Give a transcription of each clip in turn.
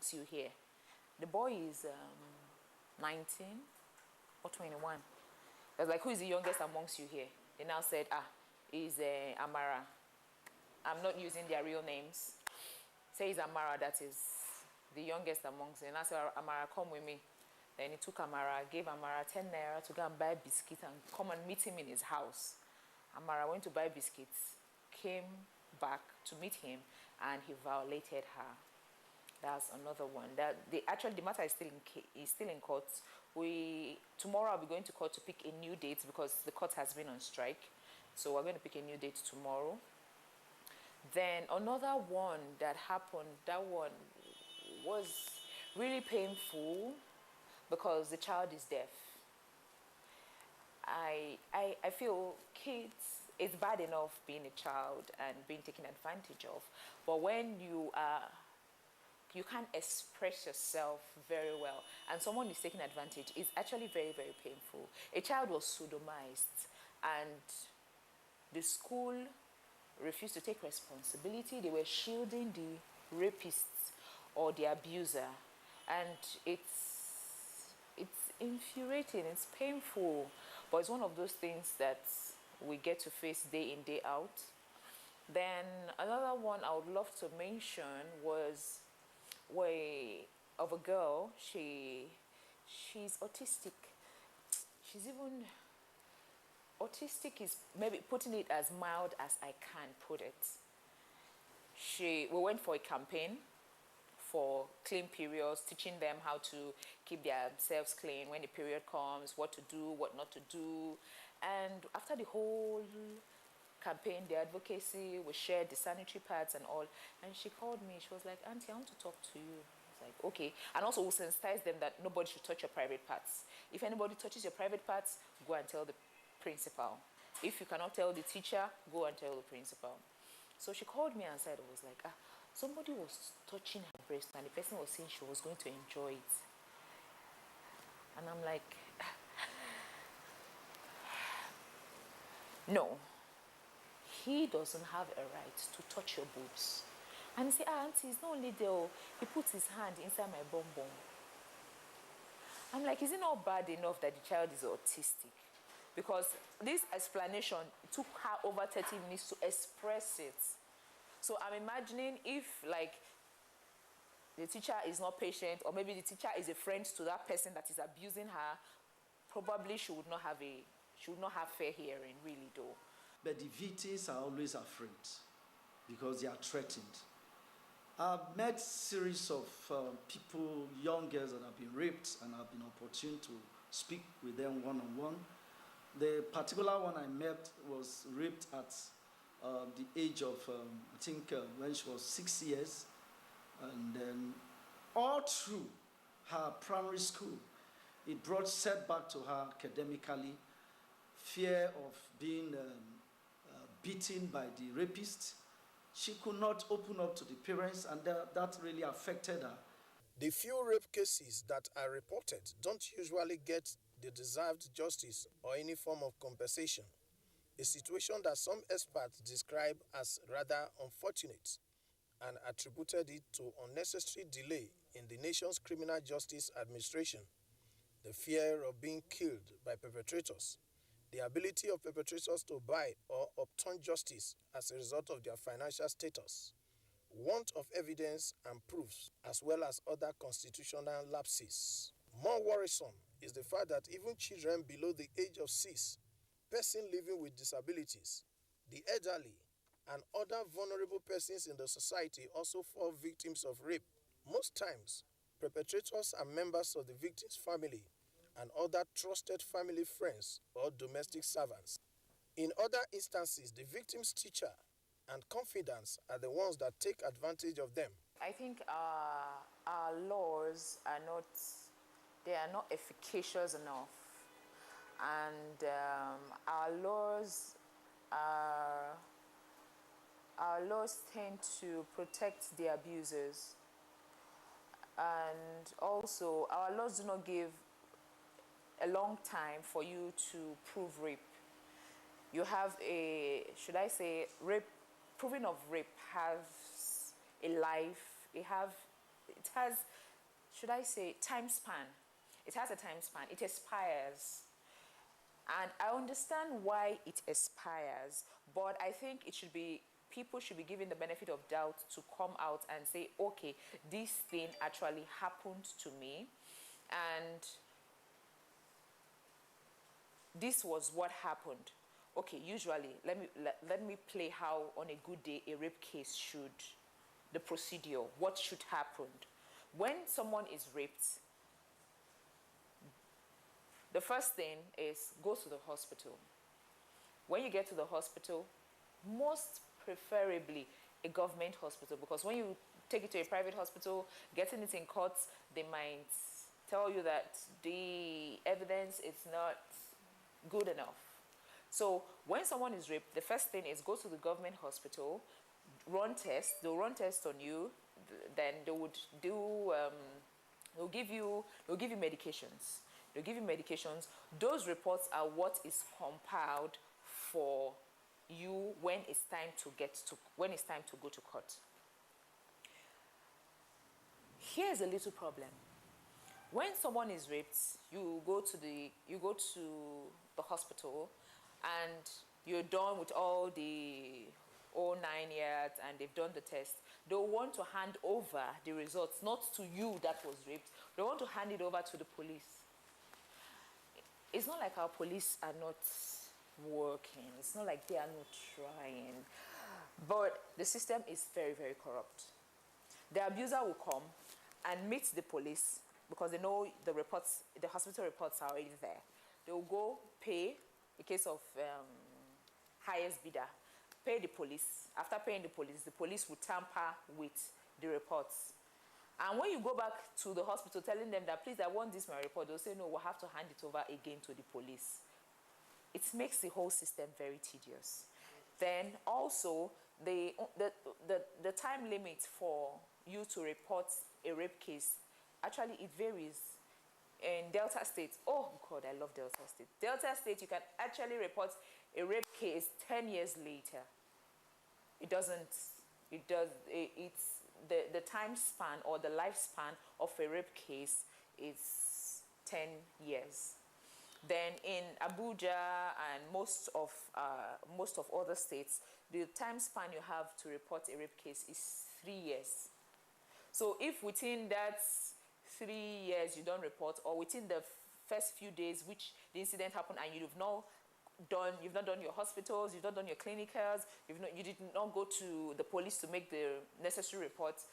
amongst you here. The boy is 19 or 21. I was like, who is the youngest amongst you here? They now said, he's Amara. I'm not using their real names. Say it's Amara, that is the youngest amongst them. And I said, Amara, come with me. Then he took Amara, gave Amara 10 naira to go and buy biscuits and come and meet him in his house. Amara went to buy biscuits, came back to meet him, and he violated her. That's another one. The matter is still in court. Tomorrow I'll be going to court to pick a new date because the court has been on strike. So we're going to pick a new date tomorrow. Then another one that happened, that one was really painful because the child is deaf. I feel kids, it's bad enough being a child and being taken advantage of, but when you can't express yourself very well and someone is taking advantage, it's actually very, very painful. A child was sodomized and the school refused to take responsibility. They were shielding the rapists or the abuser, and it's infuriating, it's painful, but it's one of those things that we get to face day in, day out. Then another one I would love to mention was of a girl. She's autistic. She's even autistic is maybe putting it as mild as I can put it. We went for a campaign for clean periods, teaching them how to keep themselves clean when the period comes, what to do, what not to do. And after the whole campaign, the advocacy, we shared the sanitary pads and all. And she called me. She was like, Auntie, I want to talk to you. I was like, okay. And also we sensitize them that nobody should touch your private parts. If anybody touches your private parts, go and tell the principal. If you cannot tell the teacher, go and tell the principal. So she called me and said, it was like, somebody was touching her breast and the person was saying she was going to enjoy it. And I'm like, no, he doesn't have a right to touch your boobs. And he said, Auntie, it's not only there. He puts his hand inside my bum bum. I'm like, is it not bad enough that the child is autistic? Because this explanation, it took her over 30 minutes to express it. So I'm imagining if, like, the teacher is not patient, or maybe the teacher is a friend to that person that is abusing her, probably she would not have fair hearing, really, though. But the victims are always afraid because they are threatened. I've met series of people, young girls that have been raped, and I've been opportune to speak with them one-on-one. The particular one I met was raped at the age of, I think, when she was 6 years. And then all through her primary school, it brought setback to her academically, fear of being beaten by the rapist. She could not open up to the parents, and that really affected her. The few rape cases that are reported don't usually get the deserved justice or any form of compensation, a situation that some experts describe as rather unfortunate and attributed it to unnecessary delay in the nation's criminal justice administration, the fear of being killed by perpetrators, the ability of perpetrators to buy or obtain justice as a result of their financial status, want of evidence and proofs, as well as other constitutional lapses. More worrisome is the fact that even children below the age of 6, persons living with disabilities, the elderly, and other vulnerable persons in the society also fall victims of rape. Most times, perpetrators are members of the victim's family and other trusted family friends or domestic servants. In other instances, the victim's teacher and confidants are the ones that take advantage of them. I think our laws are not efficacious enough, and our laws tend to protect the abusers, and also our laws do not give a long time for you to prove rape. You have proving of rape has a life. It has, should I say, time span. It has a time span. It expires. And I understand why it expires, but I think people should be given the benefit of doubt to come out and say, okay, this thing actually happened to me, and this was what happened. Okay, usually, let me play how on a good day a rape case should, the procedure, what should happen. When someone is raped, the first thing is go to the hospital. When you get to the hospital, most preferably a government hospital, because when you take it to a private hospital, getting it in court, they might tell you that the evidence is not good enough. So when someone is raped, the first thing is go to the government hospital, run tests. They'll run tests on you. Then they would do. They'll give you medications. They'll give you medications. Those reports are what is compiled for you when it's time to go to court. Here's a little problem. When someone is raped, you go to the hospital, and you're done with all the 9 years, and they've done the test. They'll want to hand over the results, not to you that was raped. They want to hand it over to the police. It's not like our police are not working. It's not like they are not trying. But the system is very, very corrupt. The abuser will come and meet the police because they know the hospital reports are already there. They will go pay, in case of highest bidder, pay the police. After paying the police will tamper with the reports. And when you go back to the hospital telling them that, please, I want this my report, they'll say, no, we'll have to hand it over again to the police. It makes the whole system very tedious. Then also, the time limit for you to report a rape case, actually it varies. In Delta State, oh God, I love Delta State. Delta State, you can actually report a rape case 10 years later. It's the time span or the lifespan of a rape case is 10 years. Then in Abuja and most of other states, the time span you have to report a rape case is 3 years. So if within that 3 years you don't report, or within the first few days which the incident happened and you've not done your hospitals, you've not done your clinicals, you did not go to the police to make the necessary reports,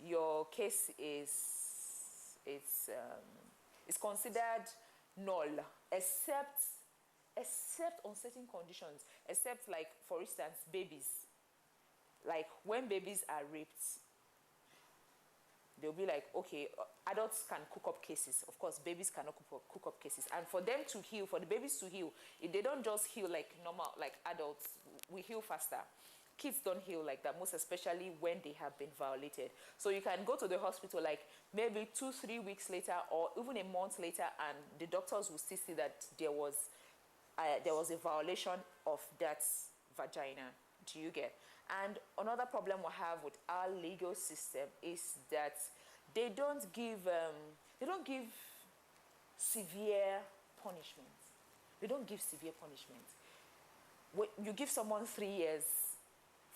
your case is considered null, except on certain conditions, except, like, for instance, babies. Like when babies are raped, they'll be like, okay, adults can cook up cases. Of course, babies cannot cook up cases. And for them to heal, for the babies to heal, if they don't just heal like normal, like adults, we heal faster. Kids don't heal like that, most especially when they have been violated. So you can go to the hospital like maybe 2-3 weeks later, or even a month later, and the doctors will still see that there was a violation of that vagina. Do you get? And another problem we have with our legal system is that they don't give severe punishment. They don't give severe punishment. When you give someone 3 years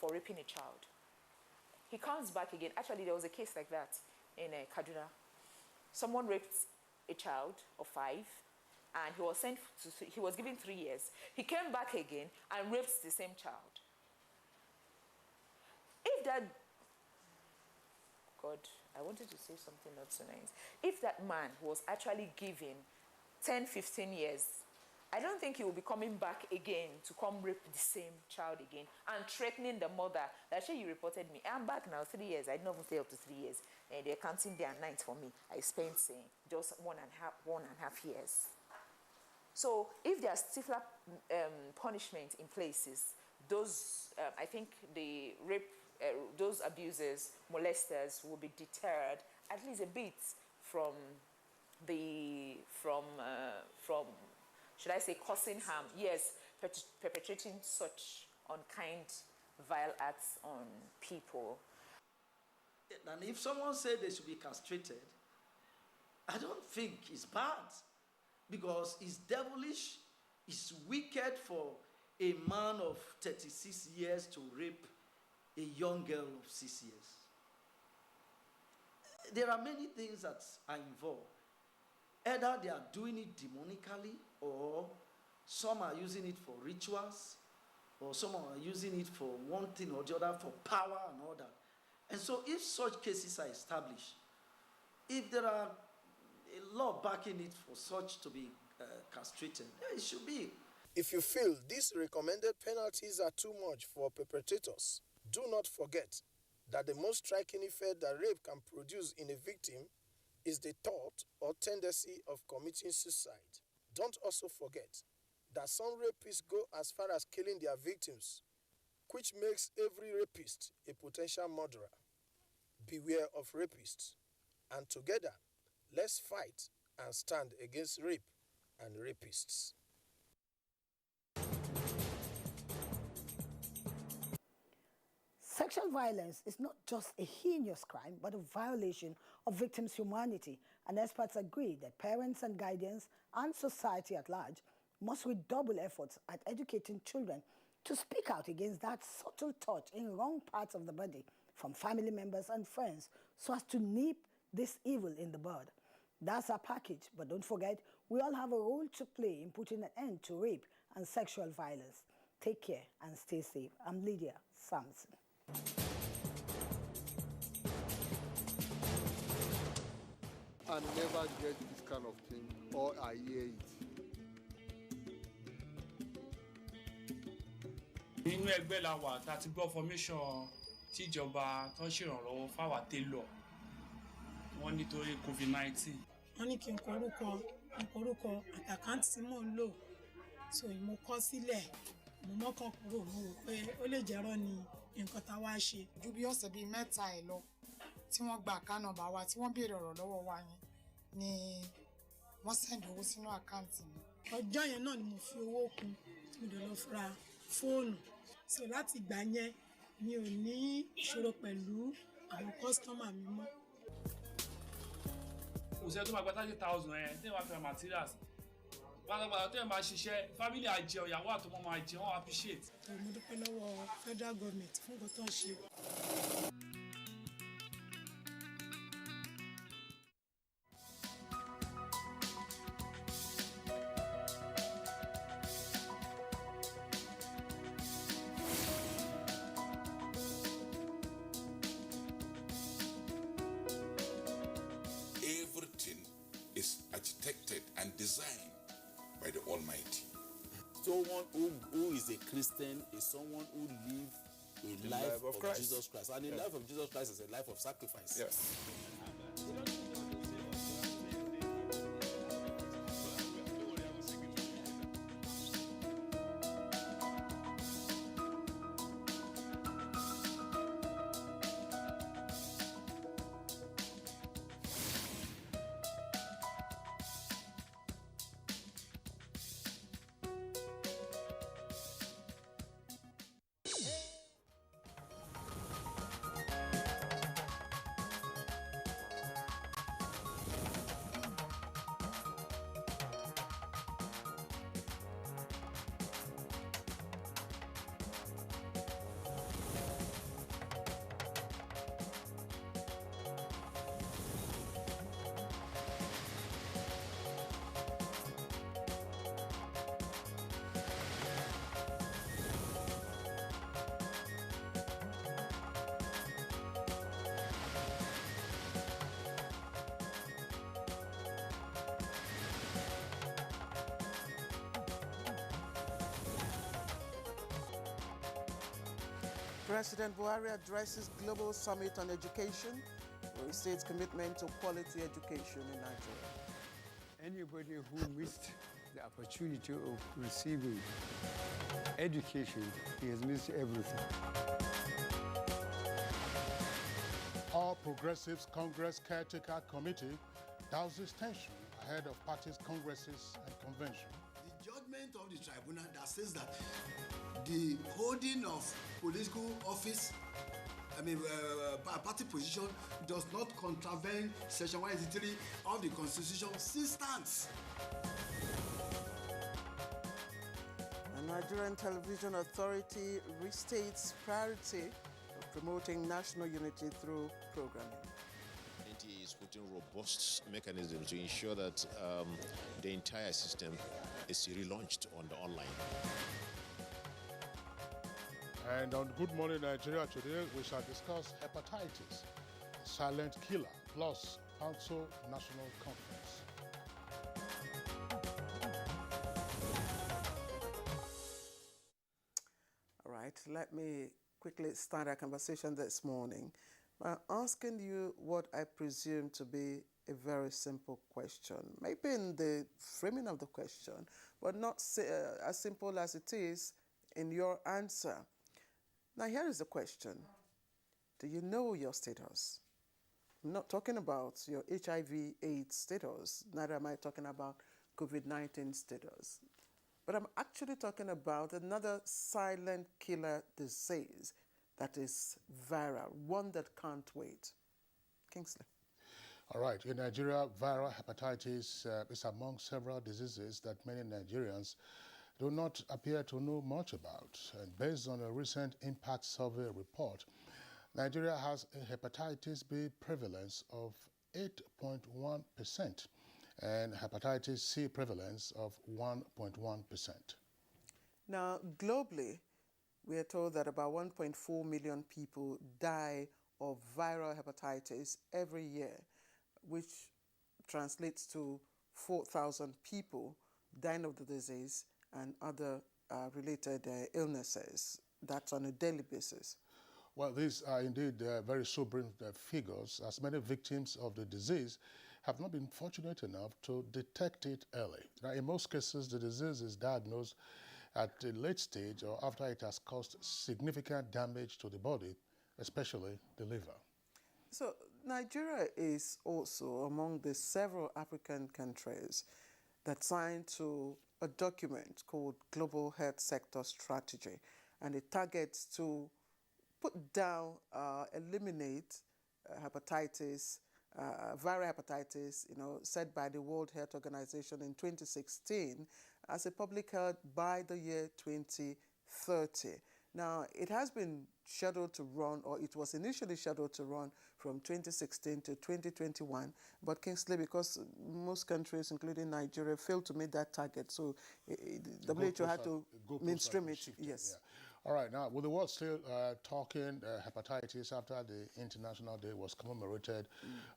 for raping a child, he comes back again. Actually, there was a case like that in Kaduna. Someone raped a child of 5, and he was given 3 years. He came back again and raped the same child. If that, God, I wanted to say something not so nice. If that man was actually given 10-15 years, I don't think he will be coming back again to come rape the same child again and threatening the mother that, you reported me. I'm back now, 3 years. I didn't even stay up to 3 years. And they're counting day and night for me. I spent just 1.5 years. So if there are stifler punishment in places, those, I think the rape, those abusers, molesters will be deterred at least a bit from should I say, causing harm? Yes, perpetrating such unkind, vile acts on people. And if someone said they should be castrated, I don't think it's bad, because it's devilish, it's wicked for a man of 36 years to rape a young girl of 6 years. There are many things that are involved. Either they are doing it demonically, or some are using it for rituals, or some are using it for one thing or the other, for power and all that. And so if such cases are established, if there are a law backing it for such to be castrated, yeah, it should be. If you feel these recommended penalties are too much for perpetrators, do not forget that the most striking effect that rape can produce in a victim is the thought or tendency of committing suicide. Don't also forget that some rapists go as far as killing their victims, which makes every rapist a potential murderer. Beware of rapists, and together, let's fight and stand against rape and rapists. Sexual violence is not just a heinous crime, but a violation of victims' humanity, and experts agree that parents and guardians and society at large must redouble efforts at educating children to speak out against that subtle touch in wrong parts of the body from family members and friends, so as to nip this evil in the bud. That's our package, but don't forget, we all have a role to play in putting an end to rape and sexual violence. Take care and stay safe. I'm Lydia Samson. I never get this kind of thing, or I hear it. Nínú ẹgbẹ́ la wà tá a ti gbọ́ formation tíjọba tó ń ṣèrànlọ́wọ́ fáwa télọ̀ wọ́n nítorí COVID-19. Wọ́n ní kí n korúkọ àtàkáǹtì tí mò ń lò, so mo kọ sílẹ̀, mo mọ́kàn kúrò, mo rò pé ó lè jẹ́rọ́ ni nǹkan tá a wá ṣe. Ju bí ọ̀sẹ̀ bíi mẹ́ta ẹ̀ lọ tí wọ́n gba àkáǹtì nọ́mbà wa tí wọ́n béèrè ọ̀rọ̀ lọ́wọ́ wa yẹn ni wọ́n sẹ́ndì owó sínú àkáǹtì mi. Ọjọ́ yẹn náà ni mo fi owó kún, mo dẹ̀ lọ ra fóònù. So láti ìgbà yẹn mi ò ní ìṣòro pẹ̀lú àwọn kọ́sítọ́mà mi mọ́. Òṣèré tó máa gba 30,000 ẹ̀ tí wọ́n fi ra materials. Pátápátá tó yẹ máa ṣiṣẹ́ family àjẹun ìyàwó àtọmọ máa jẹun wọ́n appreciate. Mo dúpẹ́ lọ́wọ́ federal government fún nǹkan tó ń ṣe. Everything is architected and designed by the Almighty. Someone who is a Christian is someone who lives a life of Jesus Christ. And the life of Jesus Christ is a life of sacrifice. Yes. President Buhari addresses Global Summit on Education, where he states commitment to quality education in Nigeria. Anybody who missed the opportunity of receiving education, he has missed everything. All Progressives Congress Caretaker Committee douses tension ahead of parties' congresses and convention. The judgment of the tribunal that says that the holding of political office party position does not contravene Section 183 of the Constitution still stands. The Nigerian Television Authority restates priority of promoting national unity through programming. NTA is putting robust mechanisms to ensure that the entire system is relaunched on the online. And on Good Morning Nigeria today, we shall discuss hepatitis, silent killer, plus Panso National Conference. All right, let me quickly start our conversation this morning by asking you what I presume to be a very simple question. Maybe in the framing of the question, but not as simple as it is in your answer. Now, here is the question. Do you know your status? I'm not talking about your HIV/AIDS status, neither am I talking about COVID-19 status. But I'm actually talking about another silent killer disease that is viral, one that can't wait. Kingsley. All right, in Nigeria, viral hepatitis is among several diseases that many Nigerians do not appear to know much about. And based on a recent impact survey report, Nigeria has a hepatitis B prevalence of 8.1% and hepatitis C prevalence of 1.1%. Now, globally, we are told that about 1.4 million people die of viral hepatitis every year, which translates to 4,000 people dying of the disease and other related illnesses. That's on a daily basis. Well, these are indeed very sobering figures, as many victims of the disease have not been fortunate enough to detect it early. Now, in most cases, the disease is diagnosed at a late stage or after it has caused significant damage to the body, especially the liver. So, Nigeria is also among the several African countries that signed to a document called Global Health Sector Strategy, and it targets to put down, eliminate hepatitis, viral hepatitis, set by the World Health Organization in 2016 as a public health by the year 2030. Now, it has been scheduled to run, or it was initially scheduled to run from 2016 to 2021, but Kingsley, because most countries, including Nigeria, failed to meet that target, so the WHO had to mainstream it. Yes. Yeah. All right, now, with the world still talking hepatitis after the International Day was commemorated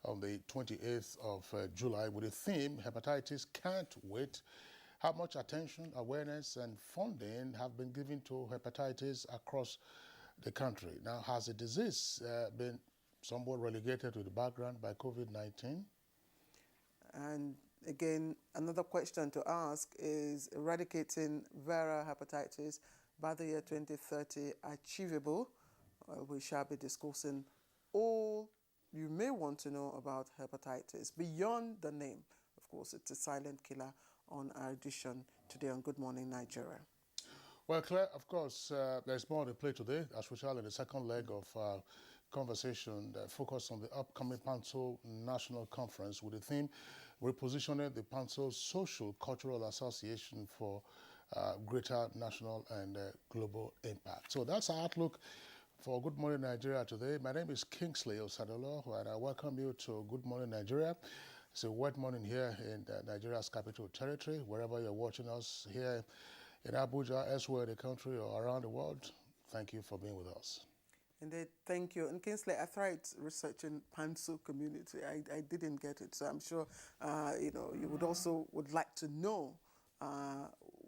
on the 28th of July with the theme, Hepatitis Can't Wait, how much attention, awareness, and funding have been given to hepatitis across the country? Now, has the disease been somewhat relegated to the background by COVID-19? And again, another question to ask is, eradicating viral hepatitis by the year 2030 achievable? We shall be discussing all you may want to know about hepatitis beyond the name. Of course, it's a silent killer on our edition today on Good Morning Nigeria. Well, Claire, of course, there's more to play today, as we shall in the second leg of our conversation focused on the upcoming Panso National Conference with the theme, repositioning the Panso Social Cultural Association for greater national and global impact. So that's our outlook for Good Morning Nigeria today. My name is Kingsley Osadolo, and I welcome you to Good Morning Nigeria. It's a wet morning here in Nigeria's capital territory, wherever you're watching us here in Abuja, elsewhere in the country or around the world. Thank you for being with us. Indeed, thank you. And Kingsley, I tried researching Panso community. I didn't get it, so I'm sure you would like to know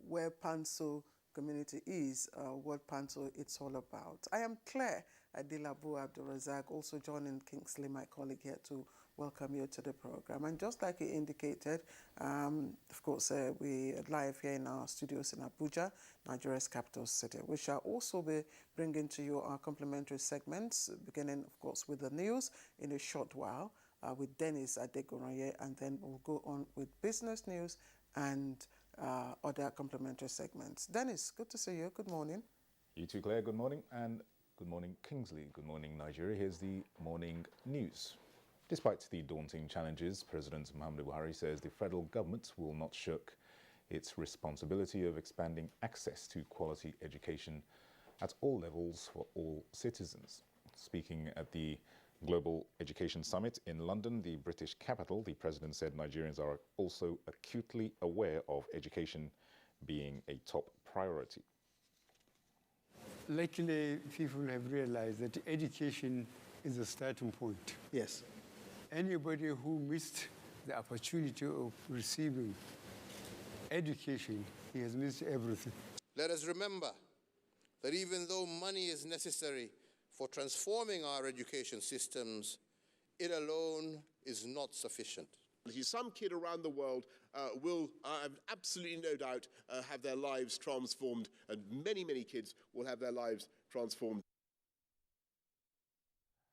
where Panso community is, what Panso it's all about. I am Claire Adilabu Abdulrazak, also joining Kingsley, my colleague here, to welcome you to the program. And just like he indicated, of course, we are live here in our studios in Abuja, Nigeria's capital city. We shall also be bringing to you our complimentary segments, beginning, of course, with the news in a short while with Dennis Adegoronye, and then we'll go on with business news and other complimentary segments. Dennis, good to see you. Good morning. You too, Claire. Good morning. And Good morning, Kingsley. Good morning, Nigeria. Here's the morning news. Despite the daunting challenges, President Muhammadu Buhari says the federal government will not shirk its responsibility of expanding access to quality education at all levels for all citizens. Speaking at the Global Education Summit in London, the British capital, the president said Nigerians are also acutely aware of education being a top priority. Luckily, people have realized that education is a starting point. Yes. Anybody who missed the opportunity of receiving education, he has missed everything. Let us remember that even though money is necessary for transforming our education systems, it alone is not sufficient. Some kid around the world will, I have absolutely no doubt, have their lives transformed, and many, many kids will have their lives transformed.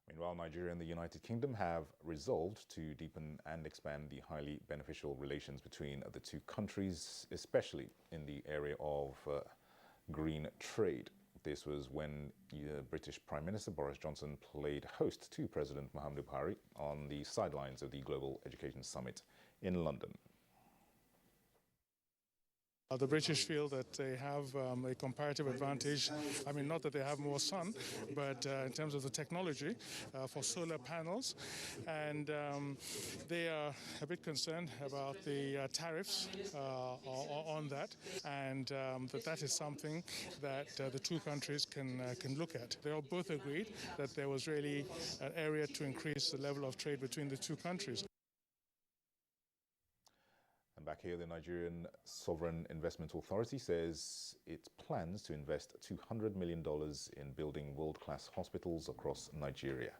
Meanwhile, Nigeria and the United Kingdom have resolved to deepen and expand the highly beneficial relations between the two countries, especially in the area of green trade. This was when British Prime Minister Boris Johnson played host to President Muhammadu Buhari on the sidelines of the Global Education Summit in London. The British feel that they have a comparative advantage. I mean, not that they have more sun, but in terms of the technology for solar panels. And they are a bit concerned about the tariffs on that, and that is something that the two countries can look at. They all both agreed that there was really an area to increase the level of trade between the two countries. And back here, the Nigerian Sovereign Investment Authority says it plans to invest $200 million in building world-class hospitals across Nigeria.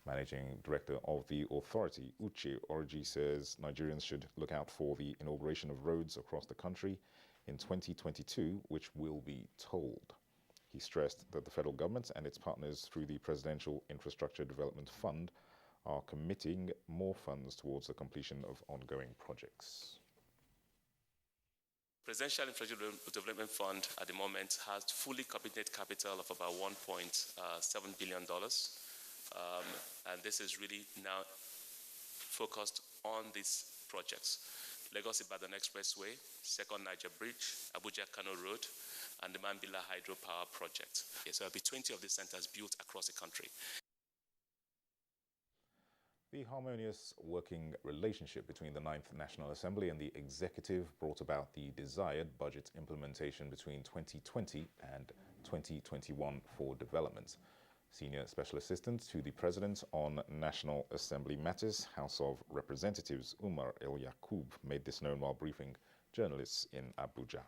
Managing Director of the authority, Uche Orji, says Nigerians should look out for the inauguration of roads across the country in 2022, which will be tolled. He stressed that the federal government and its partners through the Presidential Infrastructure Development Fund are committing more funds towards the completion of ongoing projects. Presidential Infrastructure Development Fund at the moment has fully committed capital of about $1.7 billion. And this is really now focused on these projects. Lagos-Ibadan Expressway, Second Niger Bridge, Abuja-Kano Road, and the Mambila Hydropower Project. Okay, so there will be 20 of these centers built across the country. The harmonious working relationship between the 9th National Assembly and the Executive brought about the desired budget implementation between 2020 and 2021 for development. Senior Special Assistant to the President on National Assembly Matters, House of Representatives Umar El Yaqub made this known while briefing journalists in Abuja.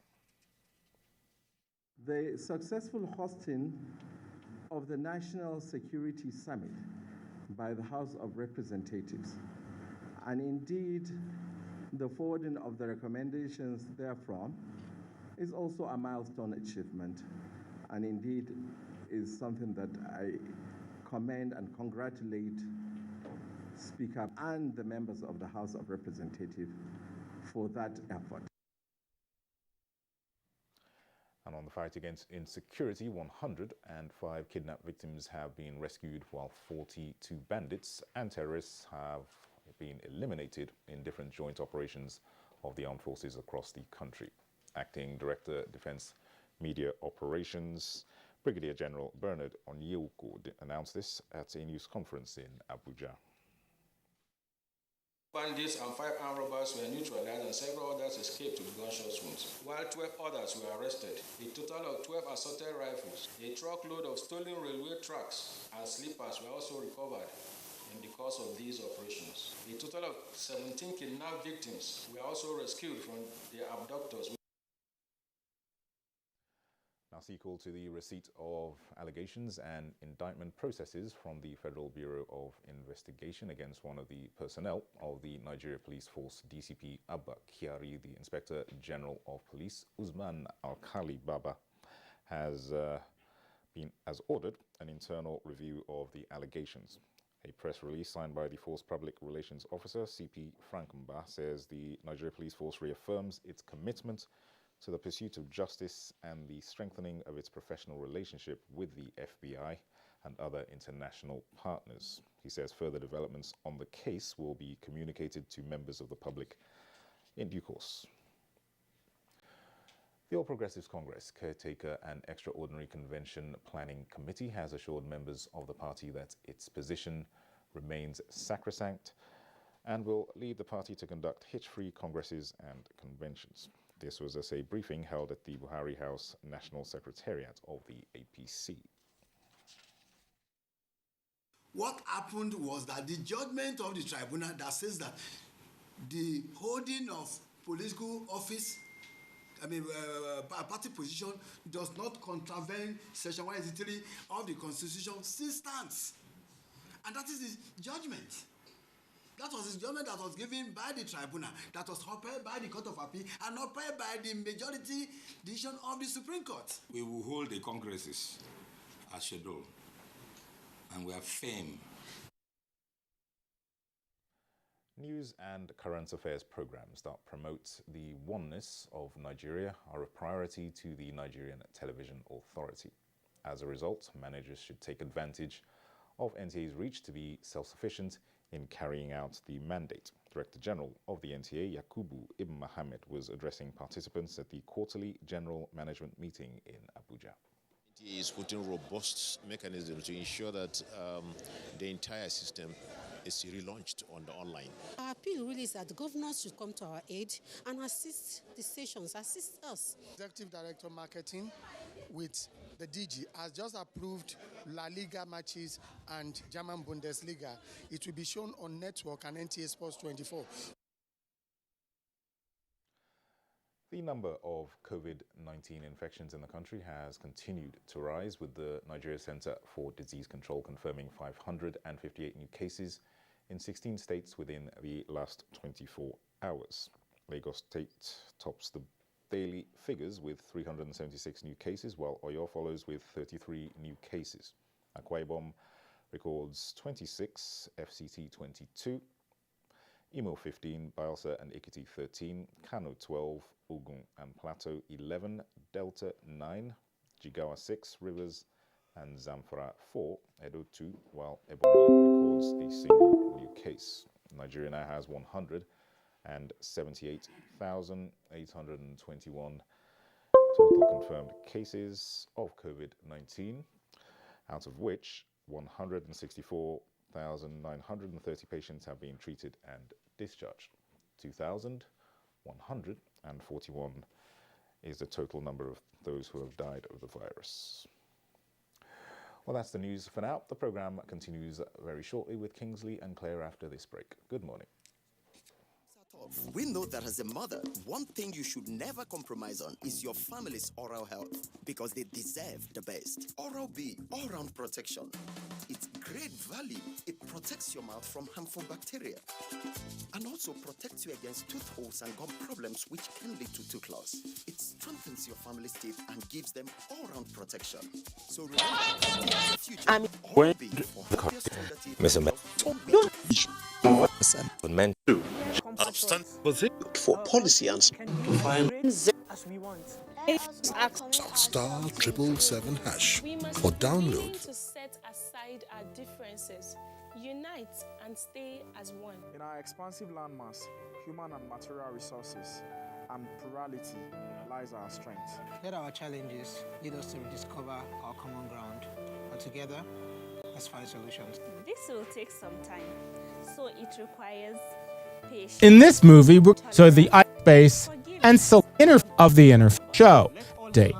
The successful hosting of the National Security Summit by the House of Representatives, and indeed the forwarding of the recommendations therefrom, is also a milestone achievement, and indeed is something that I commend and congratulate Speaker and the members of the House of Representatives for that effort. And on the fight against insecurity, 105 kidnapped victims have been rescued, while 42 bandits and terrorists have been eliminated in different joint operations of the armed forces across the country. Acting Director, Defense Media Operations, Brigadier General Bernard Onyeuko announced this at a news conference in Abuja. Bandits and 5 armed robbers were neutralized and several others escaped with gunshot wounds, while 12 others were arrested. A total of 12 assaulted rifles, a truckload of stolen railway tracks and sleepers were also recovered in the course of these operations. A total of 17 kidnapped victims were also rescued from their abductors. Now sequel to the receipt of allegations and indictment processes from the Federal Bureau of Investigation against one of the personnel of the Nigeria Police Force, DCP Abba Kyari, the Inspector General of Police, Usman Alkali Baba, has ordered an internal review of the allegations. A press release signed by the Force Public Relations Officer, CP Frankenbach, says the Nigeria Police Force reaffirms its commitment to the pursuit of justice and the strengthening of its professional relationship with the FBI, and other international partners. He says further developments on the case will be communicated to members of the public in due course. The All Progressives Congress Caretaker and Extraordinary Convention Planning Committee has assured members of the party that its position remains sacrosanct and will lead the party to conduct hitch-free congresses and conventions. This was as a briefing held at the Buhari House National Secretariat of the APC. What happened was that the judgment of the tribunal that says that the holding of political office, party position, does not contravene Section 183 of the Constitution still stands. And that is the judgment. That was the judgment that was given by the tribunal, that was upheld by the Court of Appeal and upheld by the majority decision of the Supreme Court. We will hold the congresses as scheduled, and we are firm. News and current affairs programs that promote the oneness of Nigeria are a priority to the Nigerian Television Authority. As a result, managers should take advantage of NTA's reach to be self-sufficient in carrying out the mandate. Director General of the NTA, Yakubu Ibn Mohammed, was addressing participants at the quarterly General Management meeting in Abuja. NTA is putting robust mechanisms to ensure that the entire system is relaunched on the online. Our appeal really is that the governors should come to our aid and assist the stations, assist us. Executive Director Marketing with the DG has just approved La Liga matches and German Bundesliga. It will be shown on network and NTA Sports 24. The number of COVID-19 infections in the country has continued to rise, with the Nigeria Center for Disease Control confirming 558 new cases in 16 states within the last 24 hours. Lagos State tops the daily figures with 376 new cases, while Oyo follows with 33 new cases. Akwa Ibom records 26, FCT 22, Imo 15, Bayelsa and Ekiti 13, Kano 12, Ogun and Plateau 11, Delta 9, Jigawa 6, Rivers and Zamfara 4, Edo 2, while Ebonyi records a single new case. Nigeria now has 178,821 total confirmed cases of COVID-19, out of which 164,930 patients have been treated and discharged. 2,141 is the total number of those who have died of the virus. Well, that's the news for now. The program continues very shortly with Kingsley and Claire after this break. Good morning. We know that as a mother, one thing you should never compromise on is your family's oral health, because they deserve the best. Oral-B, all-round protection. It's great value. It protects your mouth from harmful bacteria and also protects you against tooth holes and gum problems, which can lead to tooth loss. It strengthens your family's teeth and gives them all-round protection. So remember, the future, Oral-B for happier, stronger teeth. For policy and to find as we want. *777# or download. To set aside our differences, unite and stay as one. In our expansive landmass, human and material resources, and plurality lies our strength. Let our challenges lead us to rediscover our common ground, and together, let's find solutions. This will take some time, so it requires patience. In this movie, we're so the base and so inner of the interface show day.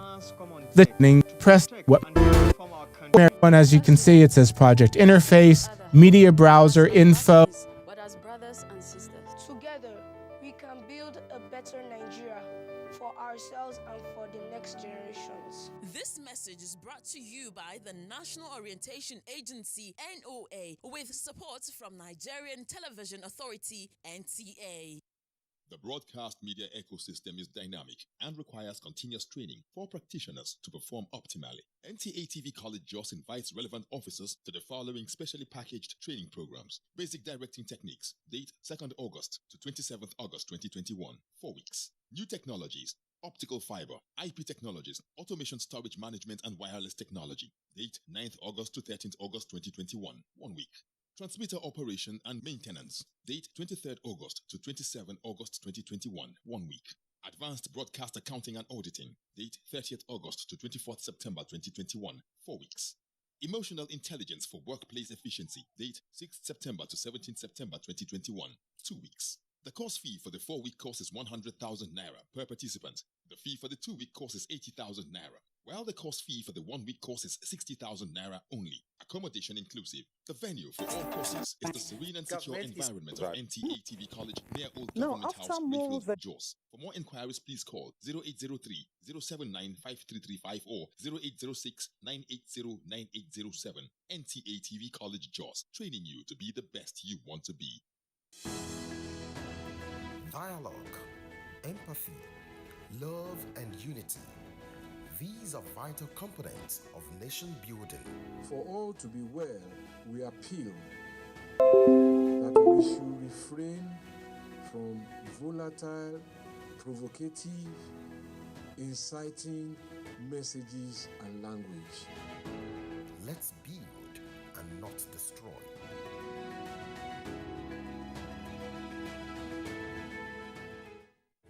The press what and as you can see, it says project interface, media browser info. But as brothers and sisters, together we can build a better Nigeria for ourselves and for the next generations. This message is brought to you by the National Orientation Agency, NOA, with support from Nigerian Television Authority, NTA. The broadcast media ecosystem is dynamic and requires continuous training for practitioners to perform optimally. NTA TV College Jos invites relevant officers to the following specially packaged training programs. Basic Directing Techniques, date 2nd August to 27th August 2021, 4 weeks. New Technologies, optical fiber, IP technologies, automation storage management and wireless technology. Date 9th August to 13th August 2021, 1 week. Transmitter operation and maintenance. Date 23rd August to 27th August 2021, 1 week. Advanced broadcast accounting and auditing. Date 30th August to 24th September 2021, 4 weeks. Emotional intelligence for workplace efficiency. Date 6th September to 17th September 2021, 2 weeks. The course fee for the 4-week course is 100,000 naira per participant. The fee for the 2-week course is 80,000 naira, while the course fee for the 1-week course is 60,000 naira only. Accommodation inclusive. The venue for all courses is the serene and secure environment of NTA TV College near Old Government House, Mayfield, Jos. For more inquiries, please call 0803 079 5335 or 0806 980 9807. NTA TV College, Jos, training you to be the best you want to be. Dialogue, empathy, love, and unity. These are vital components of nation building. For all to be well, we appeal that we should refrain from volatile, provocative, inciting messages and language. Let's build and not destroy.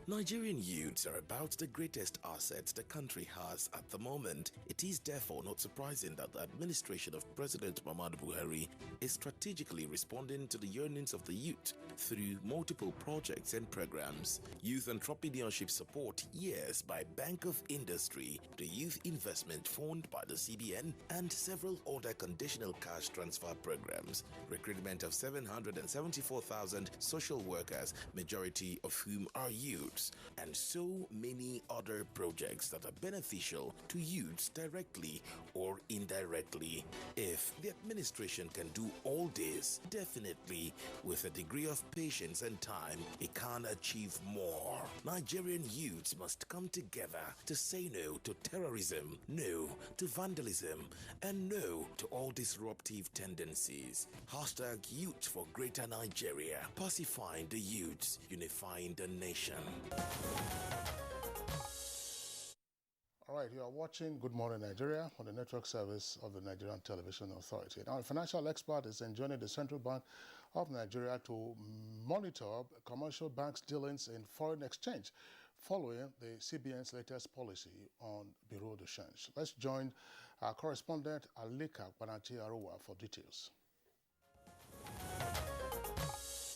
Nigerian youths are about the greatest assets the country has at the moment. It is therefore not surprising that the administration of President Muhammadu Buhari is strategically responding to the yearnings of the youth through multiple projects and programs. Youth entrepreneurship support years by Bank of Industry, the Youth Investment Fund by the CBN, and several other conditional cash transfer programs. Recruitment of 774,000 social workers, majority of whom are youth, and so many other projects that are beneficial to youths directly or indirectly. If the administration can do all this, definitely with a degree of patience and time, it can achieve more. Nigerian youths must come together to say no to terrorism, no to vandalism, and no to all disruptive tendencies. Hashtag Youth for Greater Nigeria. Pacifying the youths, unifying the nation. All right, you are watching Good Morning Nigeria on the network service of the Nigerian Television Authority. Now, a financial expert is enjoining the Central Bank of Nigeria to monitor commercial banks' dealings in foreign exchange following the CBN's latest policy on bureau de change. Let's join our correspondent Alika Panachi-Aruwa for details.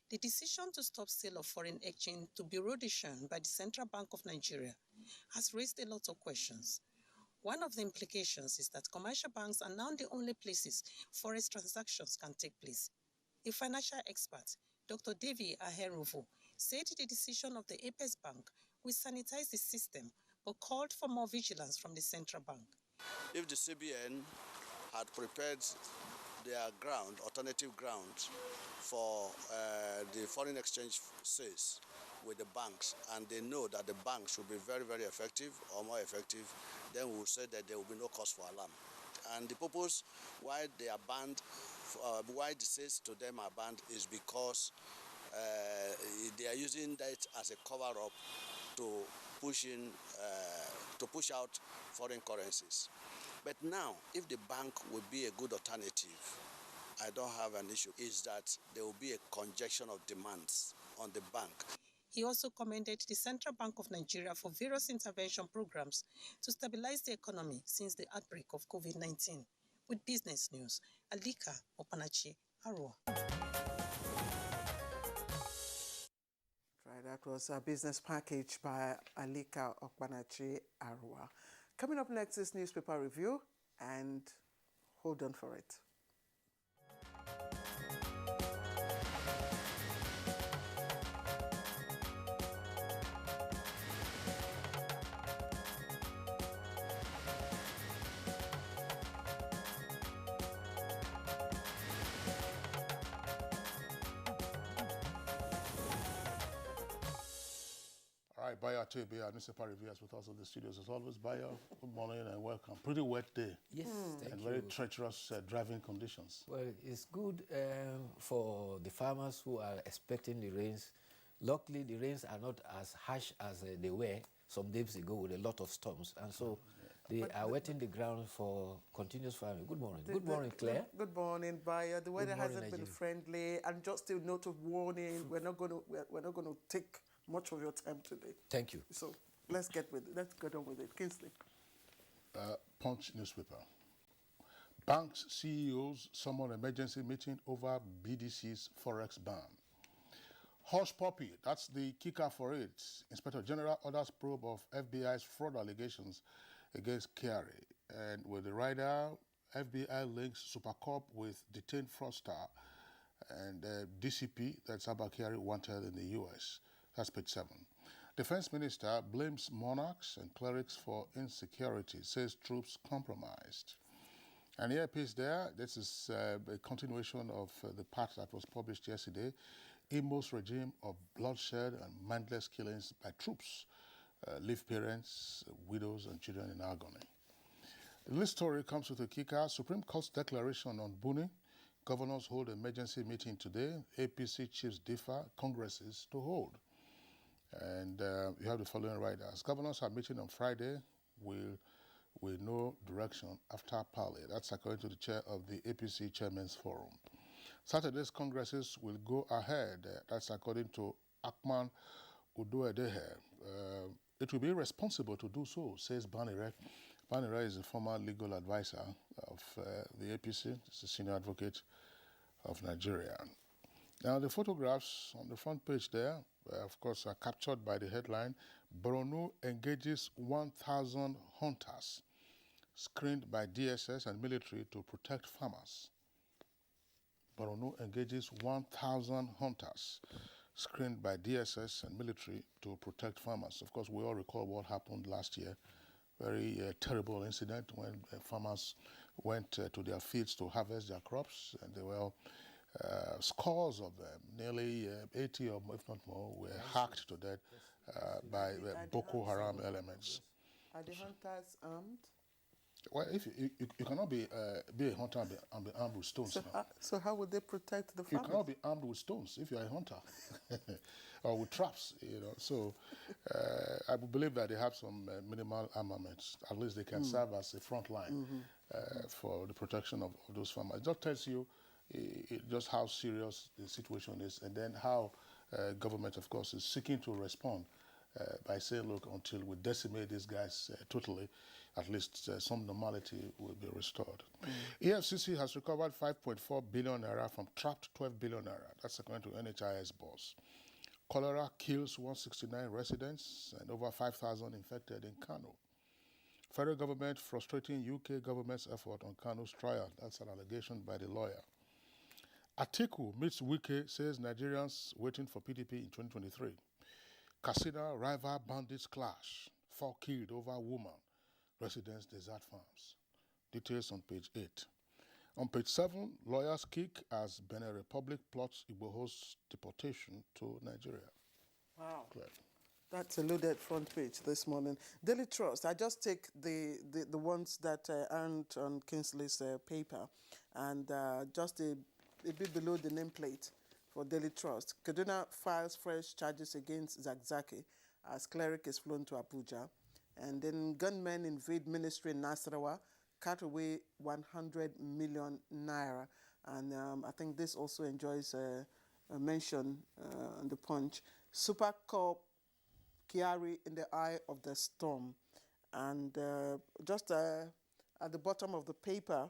The decision to stop sale of foreign exchange to bureau de change by the Central Bank of Nigeria has raised a lot of questions. One of the implications is that commercial banks are now the only places forex transactions can take place. A financial expert, Dr. Davy Aheruvo, said the decision of the Apex Bank will sanitize the system, but called for more vigilance from the Central Bank. If the CBN had prepared their alternative ground for the foreign exchange sales with the banks, and they know that the banks will be very, very effective or more effective, then we will say that there will be no cause for alarm. And the purpose why they are banned, why the sales to them are banned, is because they are using that as a cover-up to push out foreign currencies. But now, if the bank would be a good alternative, I don't have an issue, is that there will be a congestion of demands on the bank. He also commended the Central Bank of Nigeria for various intervention programs to stabilize the economy since the outbreak of COVID-19. With business news, Alika Opanachi-Aruwa. Right, that was a business package by Alika Opanachi-Aruwa. Coming up next is newspaper review, and hold on for it. All right, Bayo Atebe, our newspaper reviewers with us in the studios as always. Bayo, good morning and welcome. Pretty wet day. Yes, thank and you. Very treacherous driving conditions. Well, it's good for the farmers who are expecting the rains. Luckily, the rains are not as harsh as they were some days ago with a lot of storms, and so they are wetting the ground for continuous farming. Good morning. Good morning, Claire. Good morning, Bayo. The weather hasn't been friendly, and just a note of warning: we're not going to take much of your time today. Thank you. So let's get on with it, Kingsley. Punch newspaper. Banks CEOs summon emergency meeting over BDC's forex ban. Hush puppy, that's the kicker for it. Inspector General orders probe of FBI's fraud allegations against Kyari. And with the rider, FBI links Supercorp with detained fraudster and DCP, that's Abba Kyari, wanted in the US. That's page 7. Defense Minister blames monarchs and clerics for insecurity, says troops compromised. And here, piece there, this is a continuation of the part that was published yesterday. Imo's regime of bloodshed and mindless killings by troops leave parents, widows, and children in agony. This story comes with a kicker. Supreme Court's declaration on Buni. Governors hold emergency meeting today. APC chiefs differ. Congresses to hold. And you have the following riders. Governors are meeting on Friday with no direction after Pali. That's according to the chair of the APC Chairman's Forum. Saturday's congresses will go ahead. That's according to Akman Udoedehe. It will be irresponsible to do so, says Banire. Banire is a former legal advisor of the APC. He's a senior advocate of Nigeria. Now, the photographs on the front page there, of course, are captured by the headline, Borno engages 1,000 hunters screened by DSS and military to protect farmers. Borno engages 1,000 hunters screened by DSS and military to protect farmers. Of course, we all recall what happened last year. Very terrible incident when farmers went to their fields to harvest their crops, and there were scores of them, nearly 80 or if not more, were hacked to death by Boko Haram elements. Are the hunters armed? Well, if you cannot be a hunter and be armed with stones. So how would they protect the farmers? You cannot be armed with stones if you are a hunter, or with traps. So I believe that they have some minimal armaments. At least they can serve as a front line for the protection of those farmers. It just tells you just how serious the situation is, and then how government, of course, is seeking to respond by saying, look, until we decimate these guys totally, at least some normality will be restored. EFCC has recovered 5.4 billion naira from trapped 12 billion naira. That's according to NHIS boss. Cholera kills 169 residents and over 5,000 infected in Kano. Federal government frustrating UK government's effort on Kano's trial. That's an allegation by the lawyer. Atiku meets Wike, says Nigerians waiting for PDP in 2023. Katsina rival bandits clash. 4 killed over woman. Residents desert farms. Details on page 8. On page 7, lawyers kick as Benin Republic plots Igboho's deportation to Nigeria. Wow. Claire. That's a loaded front page this morning. Daily Trust, I just take the ones that aren't on Kingsley's paper, and just a bit below the nameplate for Daily Trust. Kaduna files fresh charges against Zakzaki as cleric is flown to Abuja. And then gunmen invade ministry in Nasarawa, cut away 100 million naira. And I think this also enjoys a mention on the Punch. Super Cup Kyari in the eye of the storm. And just at the bottom of the paper,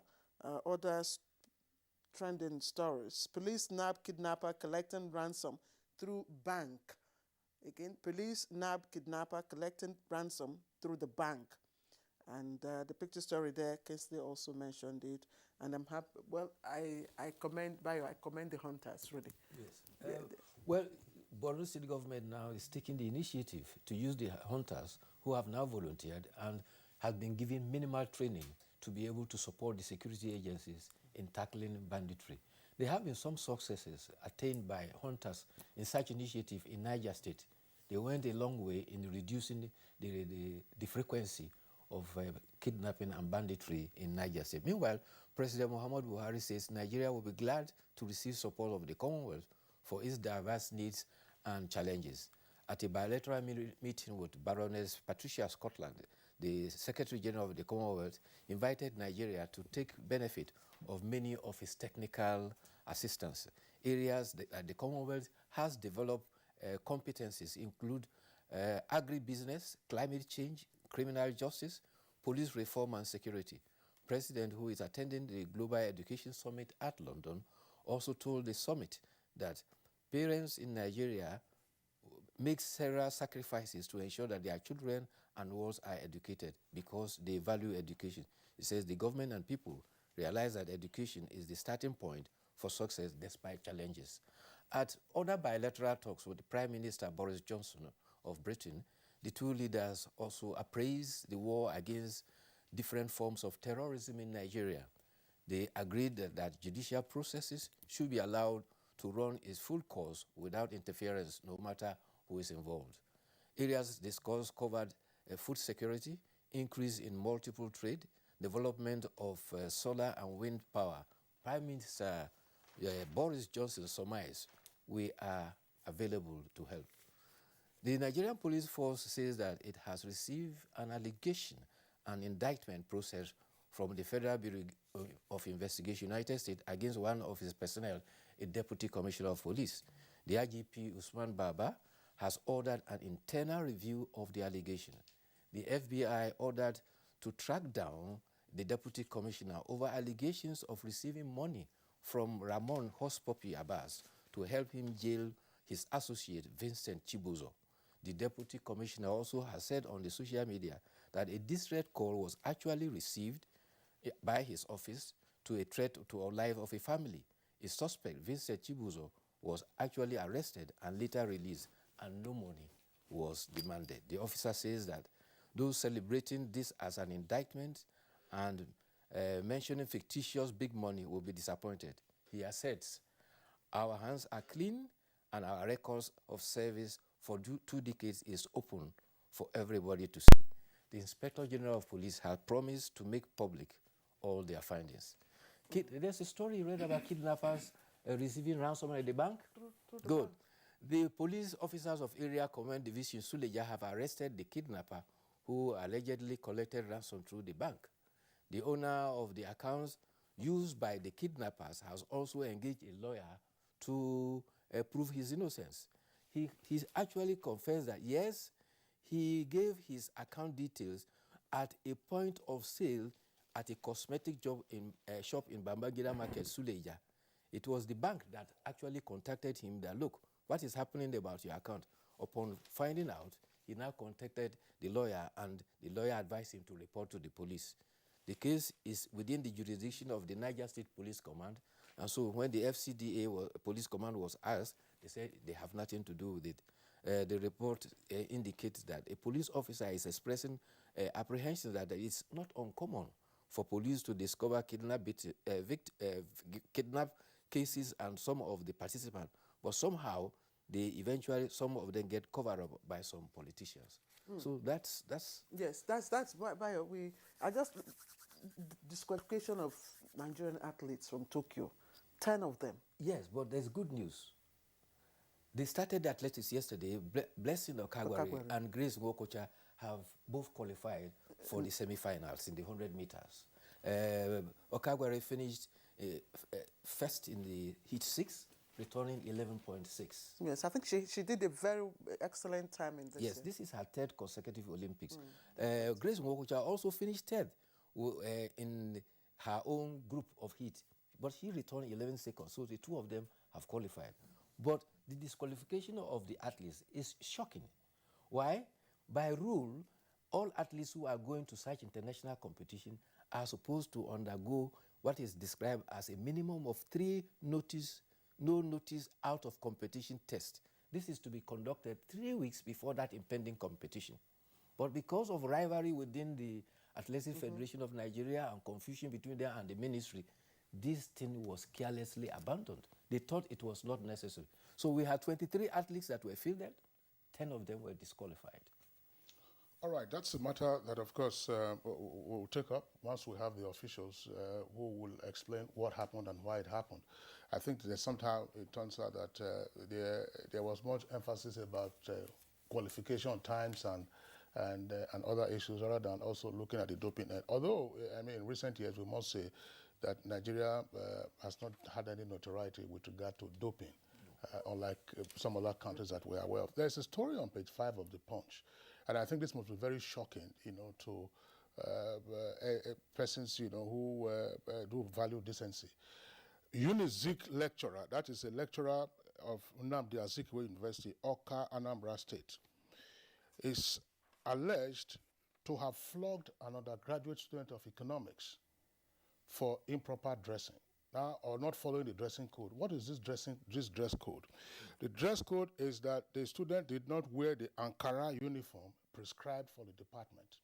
other trending stories. Police nab kidnapper collecting ransom through bank. Again, police nab kidnapper collecting ransom through the bank. And the picture story there, Kingsley also mentioned it. And I'm happy. Well, I commend the hunters, really. Yes. Well, Borno State government now is taking the initiative to use the hunters who have now volunteered and have been given minimal training to be able to support the security agencies in tackling banditry. There have been some successes attained by hunters in such initiative in Niger State. They went a long way in reducing the frequency of kidnapping and banditry in Niger State. Meanwhile, President Muhammadu Buhari says Nigeria will be glad to receive support of the Commonwealth for its diverse needs and challenges. At a bilateral meeting with Baroness Patricia Scotland, the Secretary General of the Commonwealth invited Nigeria to take benefit of many of its technical assistance. Areas that the Commonwealth has developed competencies include agribusiness, climate change, criminal justice, police reform and security. President, who is attending the Global Education Summit at London, also told the summit that parents in Nigeria make several sacrifices to ensure that their children and wards are educated because they value education. He says the government and people realize that education is the starting point for success despite challenges. At other bilateral talks with Prime Minister Boris Johnson of Britain, the two leaders also appraised the war against different forms of terrorism in Nigeria. They agreed that judicial processes should be allowed to run its full course without interference, no matter who is involved. Areas discussed covered food security, increase in multiple trade, development of solar and wind power. Prime Minister Boris Johnson surmised, we are available to help. The Nigerian police force says that it has received an allegation and indictment process from the Federal Bureau of Investigation, United States, against one of his personnel, a deputy commissioner of police. The IGP, Usman Baba, has ordered an internal review of the allegation. The FBI ordered to track down the deputy commissioner over allegations of receiving money from Ramon Hospopi Abbas to help him jail his associate, Vincent Chibuzo. The deputy commissioner also has said on the social media that a distress call was actually received by his office to a threat to the life of a family. A suspect, Vincent Chibuzo, was actually arrested and later released, and no money was demanded. The officer says that those celebrating this as an indictment and mentioning fictitious big money will be disappointed. He asserts, our hands are clean and our records of service for 2 decades is open for everybody to see. The Inspector General of Police has promised to make public all their findings. There's a story you read about kidnappers receiving ransom at the bank? Good. The police officers of Area Command Division Suleja have arrested the kidnapper who allegedly collected ransom through the bank. The owner of the accounts used by the kidnappers has also engaged a lawyer to prove his innocence. He actually confessed that, yes, he gave his account details at a point of sale at a cosmetic shop in Bambangida Market, Suleja. It was the bank that actually contacted him that, look, what is happening about your account? Upon finding out, he now contacted the lawyer, and the lawyer advised him to report to the police. The case is within the jurisdiction of the Niger State Police Command, and so when the FCDA Police Command was asked, they said they have nothing to do with it. The report indicates that a police officer is expressing apprehension that it's not uncommon for police to discover kidnap cases and some of the participants, but somehow some of them get covered up by some politicians. So that's yes, that's why I just disqualification of Nigerian athletes from Tokyo, 10 of them. Yes, but there's good news. They started athletics yesterday. Blessing Okagwari and Grace Nwokocha have both qualified for the semi-finals in the 100 meters. Okagwari finished first in the heat 6, returning 11.6. Yes, I think she did a very excellent time in this. Yes, this is her 3rd consecutive Olympics. Grace Nwokocha also finished 3rd in her own group of heat, but she returned 11 seconds, so the 2 of them have qualified. But the disqualification of the athletes is shocking. Why? By rule, all athletes who are going to such international competition are supposed to undergo what is described as a minimum of 3 no notice out of competition test. This is to be conducted 3 weeks before that impending competition. But because of rivalry within the Athletics Federation of Nigeria and confusion between them and the ministry, this thing was carelessly abandoned. They thought it was not necessary. So we had 23 athletes that were fielded, 10 of them were disqualified. All right, that's a matter that, of course, we'll take up once we have the officials who will explain what happened and why it happened. I think that somehow it turns out that there was much emphasis about qualification times and other issues rather than also looking at the doping end. Although, I mean, in recent years, we must say that Nigeria has not had any notoriety with regard to doping, unlike some other countries that we're aware of. There's a story on page 5 of the Punch, and I think this must be very shocking, to persons, who do value decency. Unizik lecturer, that is a lecturer of Nnamdi Azikiwe University, Awka, Anambra State, is alleged to have flogged an undergraduate student of economics for improper dressing. Now, or not following the dressing code. What is this dress code? The dress code is that the student did not wear the Ankara uniform prescribed for the department.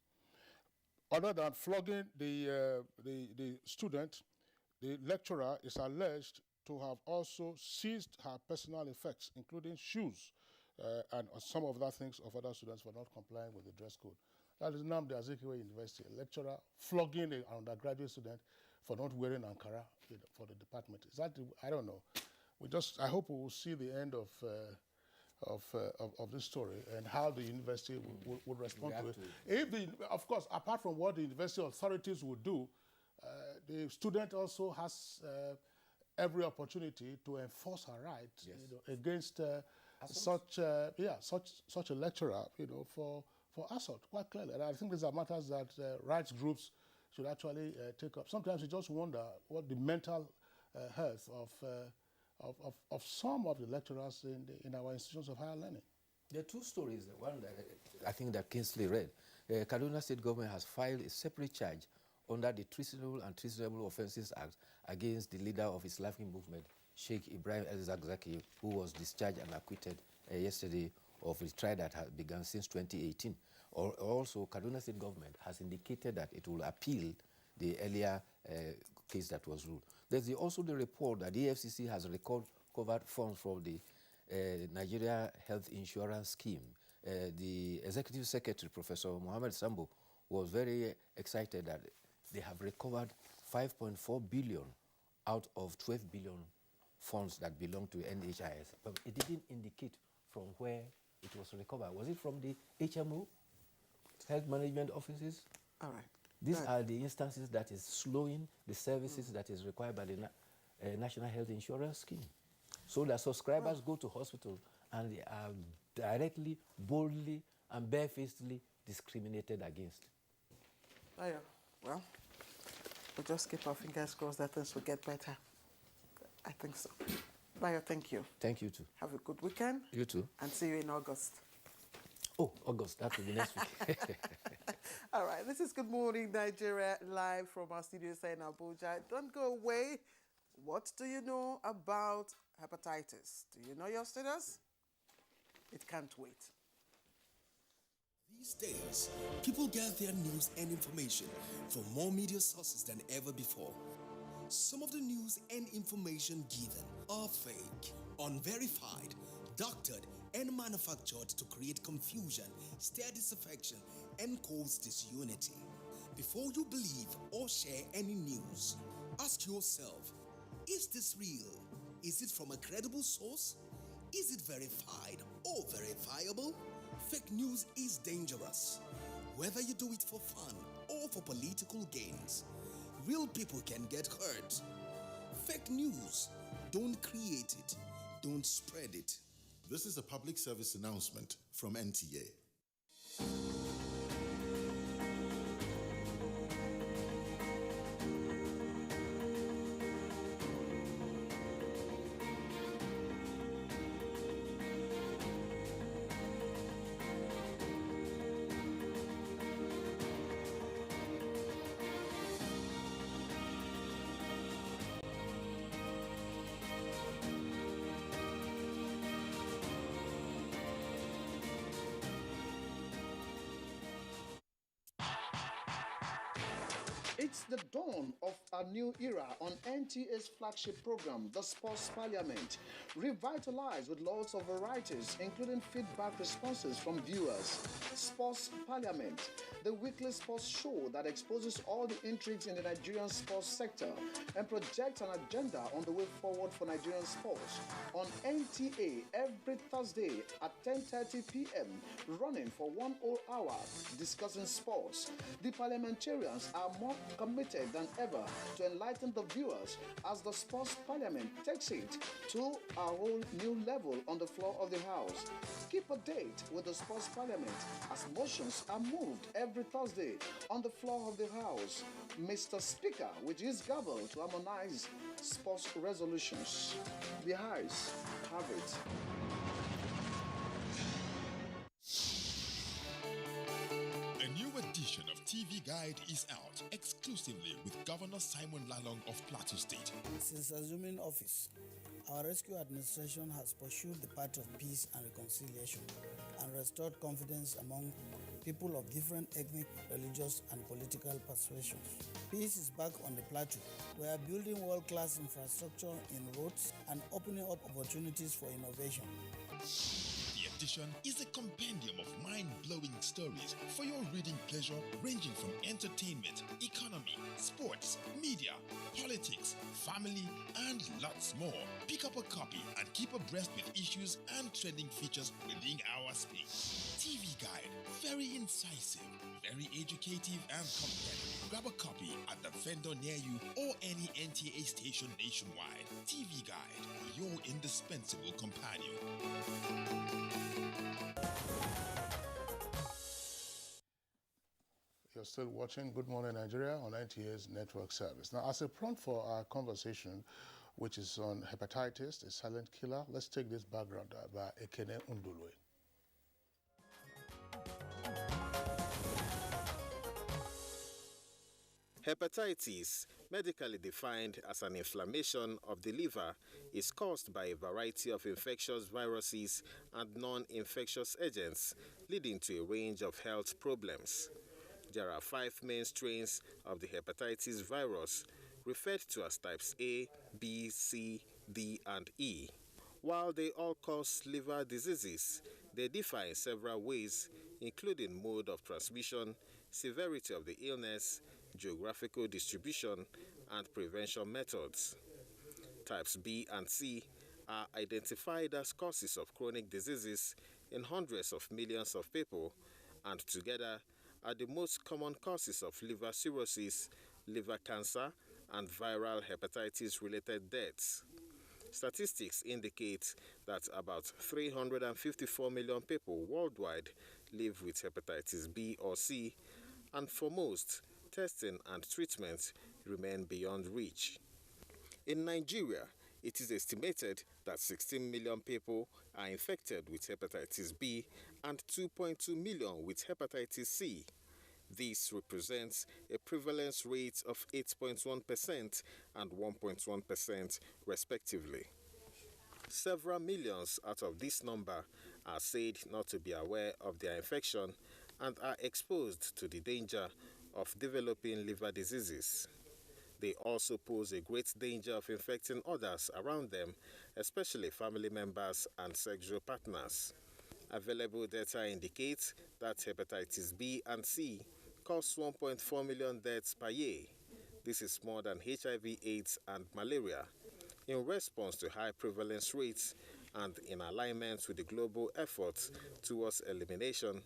Other than flogging the student, the lecturer is alleged to have also seized her personal effects, including shoes and some of other things of other students for not complying with the dress code. That is Nnamdi Azikiwe University, a lecturer flogging an undergraduate student for not wearing Ankara for the department. Is that, I don't know. I hope we will see the end of this story and how the university would respond to it. Of course, apart from what the university authorities would do, the student also has every opportunity to enforce her rights against such a lecturer, for assault, quite clearly. And I think these are matters that rights groups should actually take up. Sometimes you just wonder what the mental health of some of the lecturers in our institutions of higher learning. There are two stories. One that I think that Kingsley read. Kaduna State government has filed a separate charge under the Treasonable and Treasonable Offences Act against the leader of Islamic movement, Sheikh Ibrahim El-Zakzaki, who was discharged and acquitted yesterday of a trial that has begun since 2018. Also, Kaduna State government has indicated that it will appeal the earlier case that was ruled. There's also the report that the EFCC has recovered funds from the Nigeria Health Insurance Scheme. The Executive Secretary, Professor Mohammed Sambo, was very excited that they have recovered 5.4 billion out of 12 billion funds that belong to NHIS. But it didn't indicate from where it was recovered. Was it from the HMO, Health Management Offices? All right. These are the instances that is slowing the services that is required by the National Health Insurance Scheme. So that subscribers go to hospital and they are directly, boldly, and barefacedly discriminated against. Oh, yeah. Well, we'll just keep our fingers crossed that things will get better. I think so. Bayo, thank you. Thank you too. Have a good weekend. You too. And see you in August. Oh, August, that will be next week. All right, this is Good Morning Nigeria, live from our studios here in Abuja. Don't go away. What do you know about hepatitis? Do you know your status? It can't wait. These days, people get their news and information from more media sources than ever before. Some of the news and information given are fake, unverified, doctored, and manufactured to create confusion, stir disaffection, and cause disunity. Before you believe or share any news, ask yourself, is this real? Is it from a credible source? Is it verified or verifiable? Fake news is dangerous. Whether you do it for fun or for political gains, real people can get hurt. Fake news, don't create it, don't spread it. This is a public service announcement from NTA. It's the dawn of a new era on NTA's flagship program, the Sports Parliament, revitalized with lots of varieties, including feedback responses from viewers. Sports Parliament, the weekly sports show that exposes all the intrigues in the Nigerian sports sector and projects an agenda on the way forward for Nigerian sports. On NTA every Thursday at 10:30 p.m., running for 1 whole hour, discussing sports. The parliamentarians are more committed than ever to enlighten the viewers as the Sports Parliament takes it to a whole new level on the floor of the House. Keep a date with the Sports Parliament as motions are moved every Thursday on the floor of the House. Mr. Speaker, with his gavel to harmonize sports resolutions. The House have it. A new edition of TV Guide is out exclusively with Governor Simon Lalong of Plateau State. Since assuming office, our rescue administration has pursued the path of peace and reconciliation and restored confidence among people of different ethnic, religious, and political persuasions. Peace is back on the plateau. We are building world-class infrastructure in roads and opening up opportunities for innovation. The edition is a compendium of mind-blowing stories for your reading pleasure, ranging from entertainment, economy, sports, media, politics, family, and lots more. Pick up a copy and keep abreast with issues and trending features within our space. TV Guide, very incisive, very educative and compelling. Grab a copy at the vendor near you or any NTA station nationwide. TV Guide, your indispensable companion. You're still watching Good Morning Nigeria on NTA's network service. Now, as a prompt for our conversation, which is on hepatitis, a silent killer, let's take this background by Ekene Undulwe. Hepatitis, medically defined as an inflammation of the liver, is caused by a variety of infectious viruses and non-infectious agents, leading to a range of health problems. There are 5 main strains of the hepatitis virus, referred to as types A, B, C, D, and E. While they all cause liver diseases, they differ in several ways, including mode of transmission, severity of the illness, geographical distribution, and prevention methods. Types B and C are identified as causes of chronic diseases in hundreds of millions of people, and together are the most common causes of liver cirrhosis, liver cancer, and viral hepatitis-related deaths. Statistics indicate that about 354 million people worldwide live with hepatitis B or C, and for most, testing and treatment remain beyond reach. In Nigeria, it is estimated that 16 million people are infected with hepatitis B and 2.2 million with hepatitis C. This represents a prevalence rate of 8.1% and 1.1% respectively. Several millions out of this number are said not to be aware of their infection and are exposed to the danger of developing liver diseases. They also pose a great danger of infecting others around them, especially family members and sexual partners. Available data indicates that hepatitis B and C cause 1.4 million deaths per year. This is more than HIV, AIDS, and malaria. In response to high prevalence rates and in alignment with the global efforts towards elimination,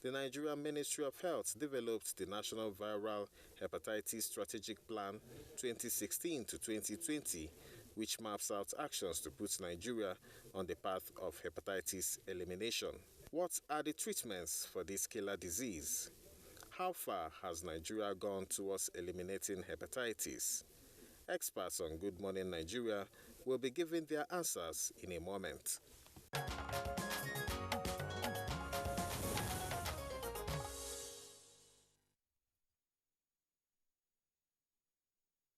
the Nigerian Ministry of Health developed the National Viral Hepatitis Strategic Plan 2016 to 2020, which maps out actions to put Nigeria on the path of hepatitis elimination. What are the treatments for this killer disease? How far has Nigeria gone towards eliminating hepatitis? Experts on Good Morning Nigeria will be giving their answers in a moment.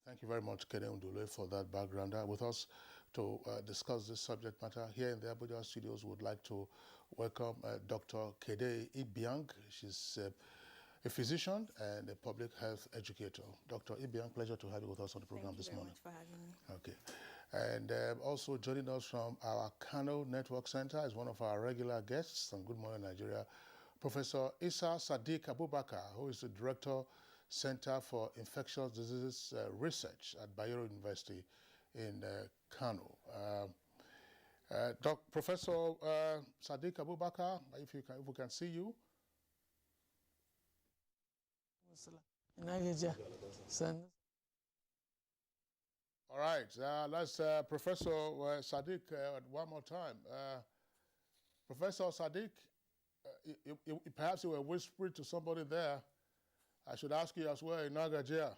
Thank you very much, Kene Undule, for that background. With us to discuss this subject matter here in the Abuja studios, would like to welcome Dr. Kede Ibiang. She's a physician and a public health educator. Dr. Ibiang, pleasure to have you with us on the program this morning. Thank you very much for having me. Okay. And also joining us from our Kano Network Center is one of our regular guests on Good Morning Nigeria, Professor Isa Sadiq Abubakar, who is the Director, Center for Infectious Diseases Research at Bayero University in Kano. Professor Sadiq Abubakar, if we can see you. All right, let's Professor Sadiq one more time. Professor Sadiq, perhaps you were whispering to somebody there. I should ask you as well, in Nagajia.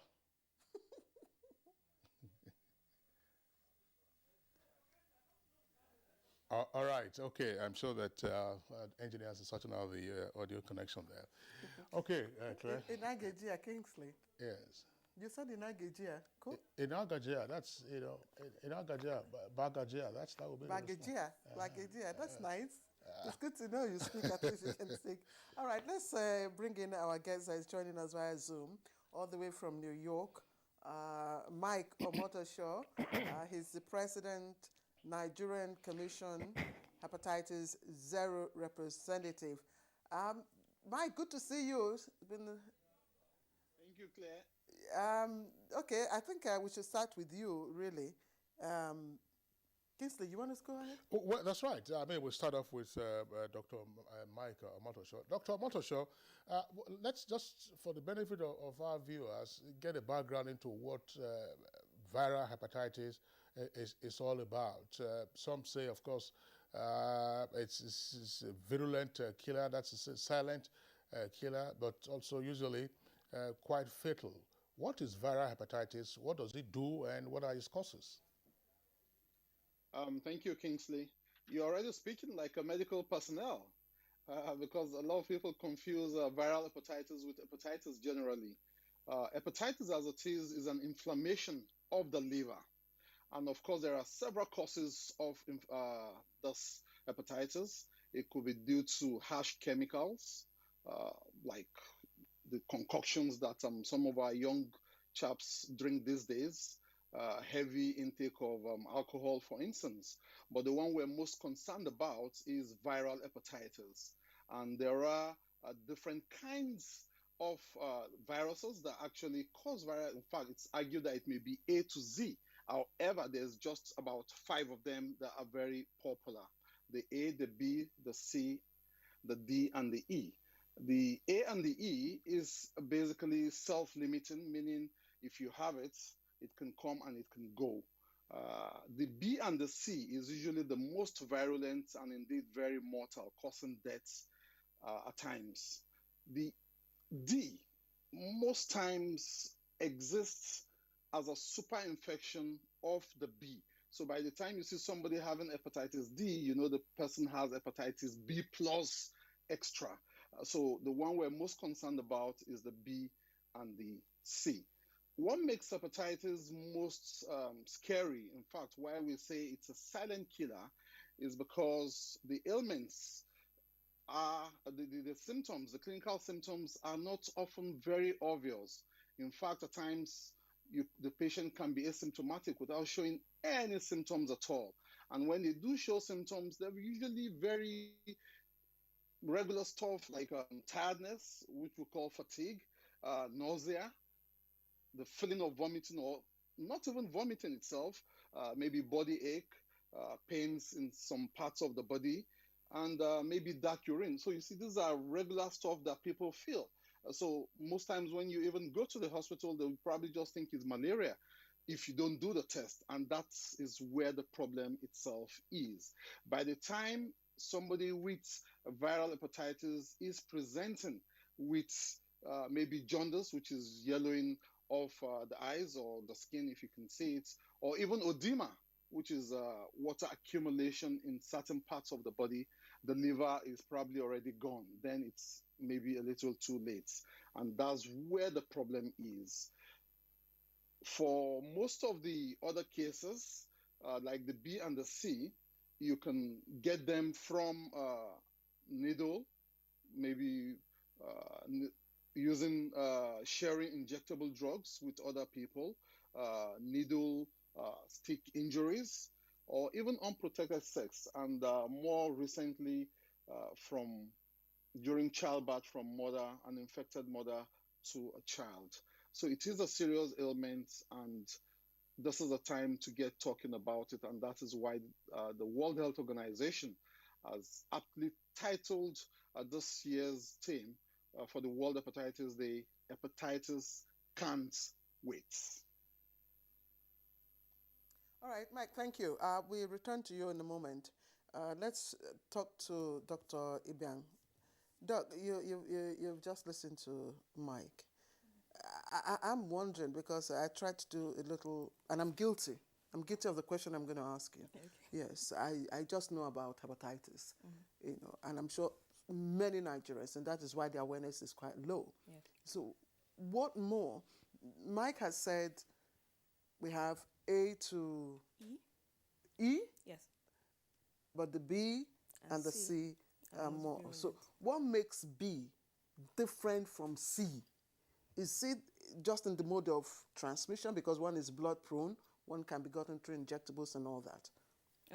All right, okay. I'm sure that engineers are sorting out the audio connection there. Okay, Claire. In Nagajia, Kingsley. Yes. You said in Nagajia. Cool. In Nagajia, that's, in Nagajia, Bagajia, that would be. Bagajia, that's nice. It's good to know you speak, at least you can speak. All right, let's bring in our guest that is joining us via Zoom, all the way from New York, Mike Omotosho. He's the president, Nigerian Commission, Hepatitis Zero representative. Mike, good to see you. Thank you, Claire. Okay, I think we should start with you, really. Kingsley, you want to go ahead? Oh, well, that's right. I mean, we'll start off with Dr. Mike Omotosho. Dr. Omotosho, let's just, for the benefit of our viewers, get a background into what viral hepatitis is all about. Some say, of course, it's a virulent killer, that's a silent killer, but also usually quite fatal. What is viral hepatitis? What does it do, and what are its causes? Thank you, Kingsley. You're already speaking like a medical personnel because a lot of people confuse viral hepatitis with hepatitis generally. Hepatitis, as it is an inflammation of the liver. And of course, there are several causes of this hepatitis. It could be due to harsh chemicals, like the concoctions that some of our young chaps drink these days. Heavy intake of alcohol, for instance. But the one we're most concerned about is viral hepatitis. And there are different kinds of viruses that actually cause viral. In fact, it's argued that it may be A to Z. However, there's just about 5 of them that are very popular. The A, the B, the C, the D, and the E. The A and the E is basically self-limiting, meaning if you have it, it can come and it can go. The B and the C is usually the most virulent and indeed very mortal, causing deaths at times. The D most times exists as a super infection of the B. So by the time you see somebody having hepatitis D, you know the person has hepatitis B plus extra. So the one we're most concerned about is the B and the C. What makes hepatitis most scary, in fact, why we say it's a silent killer, is because the ailments are, the symptoms, the clinical symptoms are not often very obvious. In fact, at times, the patient can be asymptomatic without showing any symptoms at all. And when they do show symptoms, they're usually very regular stuff like tiredness, which we call fatigue, nausea, the feeling of vomiting, or not even vomiting itself, maybe body ache, pains in some parts of the body, and maybe dark urine. So you see, these are regular stuff that people feel. So most times when you even go to the hospital, they'll probably just think it's malaria if you don't do the test. And that is where the problem itself is. By the time somebody with viral hepatitis is presenting with maybe jaundice, which is yellowing of the eyes or the skin, if you can see it, or even edema, which is water accumulation in certain parts of the body, the liver is probably already gone. Then it's maybe a little too late. And that's where the problem is. For most of the other cases, like the B and the C, you can get them from needle, maybe using sharing injectable drugs with other people, needle stick injuries, or even unprotected sex, and more recently from during childbirth from an infected mother to a child. So it is a serious ailment, and this is a time to get talking about it, and that is why the World Health Organization has aptly titled this year's theme for the World Hepatitis Day, Hepatitis Can't Wait. All right, Mike, thank you. We'll return to you in a moment. Let's talk to Dr. Ibiang. Doc, you've just listened to Mike. I'm wondering, because I tried to do a little, and I'm guilty. I'm guilty of the question I'm going to ask you. Okay. Yes, I just know about hepatitis, and I'm sure many Nigerians, and that is why the awareness is quite low. Yeah. So what more? Mike has said we have A to E? Yes. But the B and the C are more. So what makes B different from C? Is it just in the mode of transmission, because one is blood prone, one can be gotten through injectables and all that?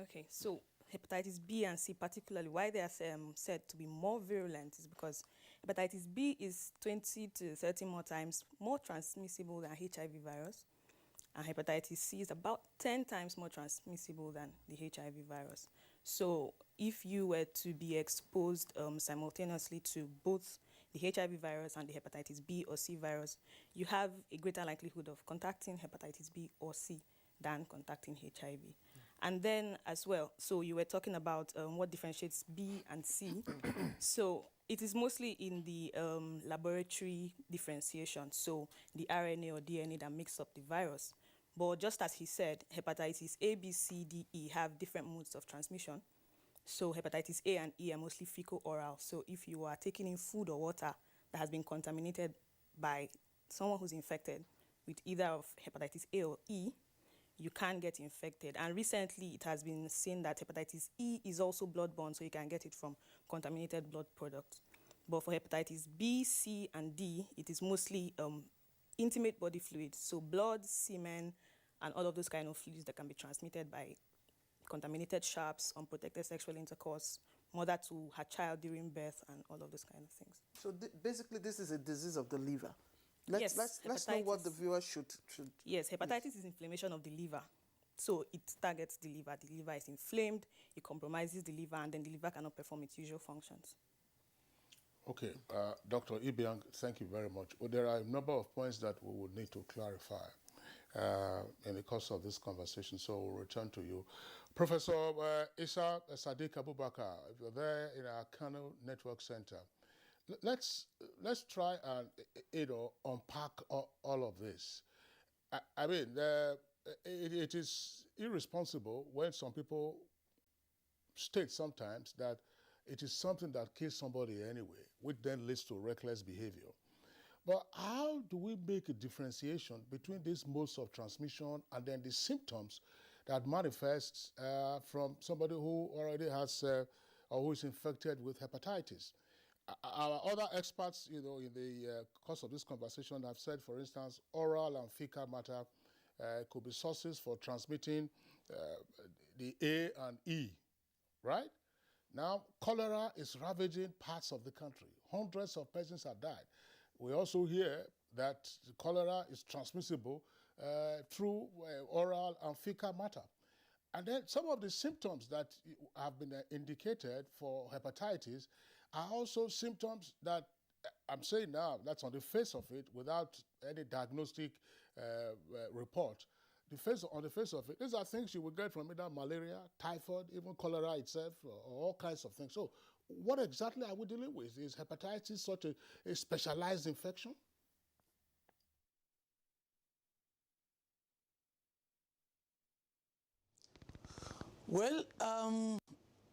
Okay, so hepatitis B and C particularly, why they are said to be more virulent is because hepatitis B is 20 to 30 more times more transmissible than HIV virus, and hepatitis C is about 10 times more transmissible than the HIV virus. So if you were to be exposed simultaneously to both the HIV virus and the hepatitis B or C virus, you have a greater likelihood of contacting hepatitis B or C than contacting HIV. And then as well, so you were talking about what differentiates B and C. So it is mostly in the laboratory differentiation, so the RNA or DNA that makes up the virus. But just as he said, hepatitis A, B, C, D, E have different modes of transmission. So hepatitis A and E are mostly fecal-oral. So if you are taking in food or water that has been contaminated by someone who's infected with either of hepatitis A or E, you can get infected. And recently it has been seen that hepatitis E is also bloodborne, so you can get it from contaminated blood products. But for hepatitis B, C, and D, it is mostly intimate body fluids, so blood, semen, and all of those kind of fluids that can be transmitted by contaminated sharps, unprotected sexual intercourse, mother to her child during birth, and all of those kind of things. So basically this is a disease of the liver. Yes, let's know what the viewer should. Yes, hepatitis is inflammation of the liver. So it targets the liver. The liver is inflamed, it compromises the liver, and then the liver cannot perform its usual functions. Okay, Dr. Ibiang, thank you very much. Well, there are a number of points that we would need to clarify in the course of this conversation, so we'll return to you. Professor Isa Sadiq Abubakar, if you're there in our Kano Network Center, let's try and unpack all of this. I mean, it is irresponsible when some people state sometimes that it is something that kills somebody anyway, which then leads to reckless behavior. But how do we make a differentiation between these modes of transmission and then the symptoms that manifests from somebody who already has or who is infected with hepatitis? Our other experts, in the course of this conversation have said, for instance, oral and fecal matter could be sources for transmitting the A and E, right? Now, cholera is ravaging parts of the country. Hundreds of persons have died. We also hear that cholera is transmissible through oral and fecal matter. And then some of the symptoms that have been indicated for hepatitis are also symptoms that I'm saying now, that's on the face of it, without any diagnostic report. On the face of it, these are things you will get from either malaria, typhoid, even cholera itself, or all kinds of things. So what exactly are we dealing with? Is hepatitis such a specialized infection? Well,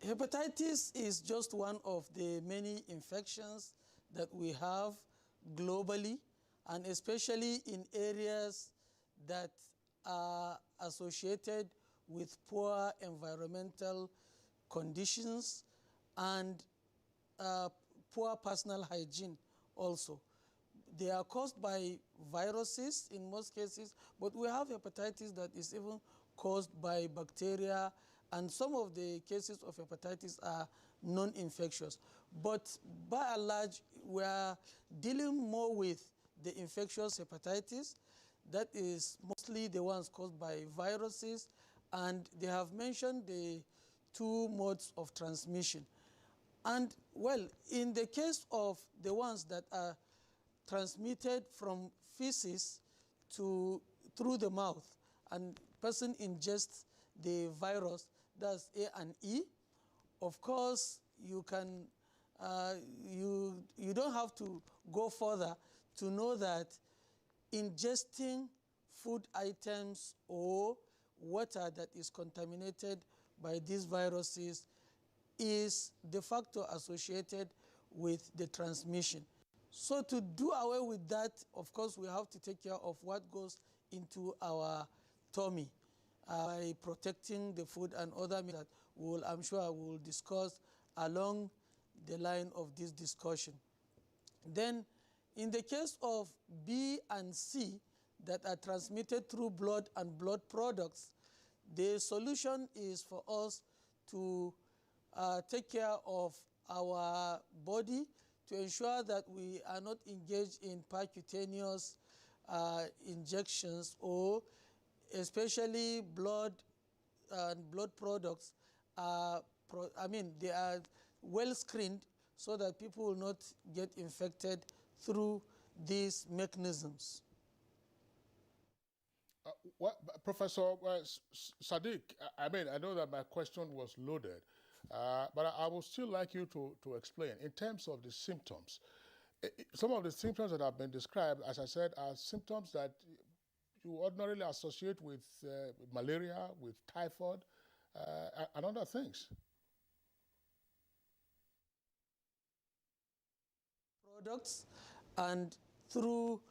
hepatitis is just one of the many infections that we have globally, and especially in areas that are associated with poor environmental conditions and poor personal hygiene also. They are caused by viruses in most cases, but we have hepatitis that is even caused by bacteria, and some of the cases of hepatitis are non-infectious. But by and large, we are dealing more with the infectious hepatitis. That is mostly the ones caused by viruses, and they have mentioned the two modes of transmission. And well, in the case of the ones that are transmitted from feces through the mouth, and person ingests the virus, that's A and E, of course you can you don't have to go further to know that ingesting food items or water that is contaminated by these viruses is de facto associated with the transmission. So to do away with that, of course, we have to take care of what goes into our tummy by protecting the food and other that I'm sure we'll discuss along the line of this discussion. Then, in the case of B and C that are transmitted through blood and blood products, the solution is for us to take care of our body to ensure that we are not engaged in percutaneous injections, or especially blood and blood products. They are well screened so that people will not get infected through these mechanisms. Professor Sadiq, I know that my question was loaded, but I would still like you to explain in terms of the symptoms. Some of the symptoms that have been described, as I said, are symptoms that you ordinarily associate with malaria, with typhoid, and other things. Products, and through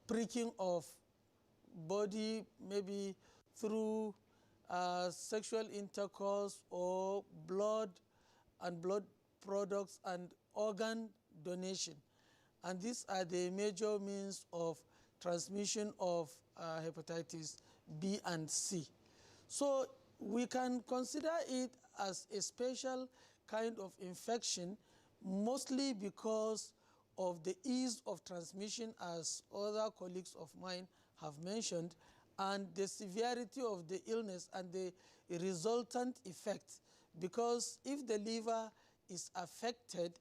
pricking of body, maybe through sexual intercourse, or blood and blood products and organ donation. And these are the major means of transmission of hepatitis B and C. So we can consider it as a special kind of infection, mostly because of the ease of transmission, as other colleagues of mine have mentioned, and the severity of the illness and the resultant effect. Because if the liver is affected,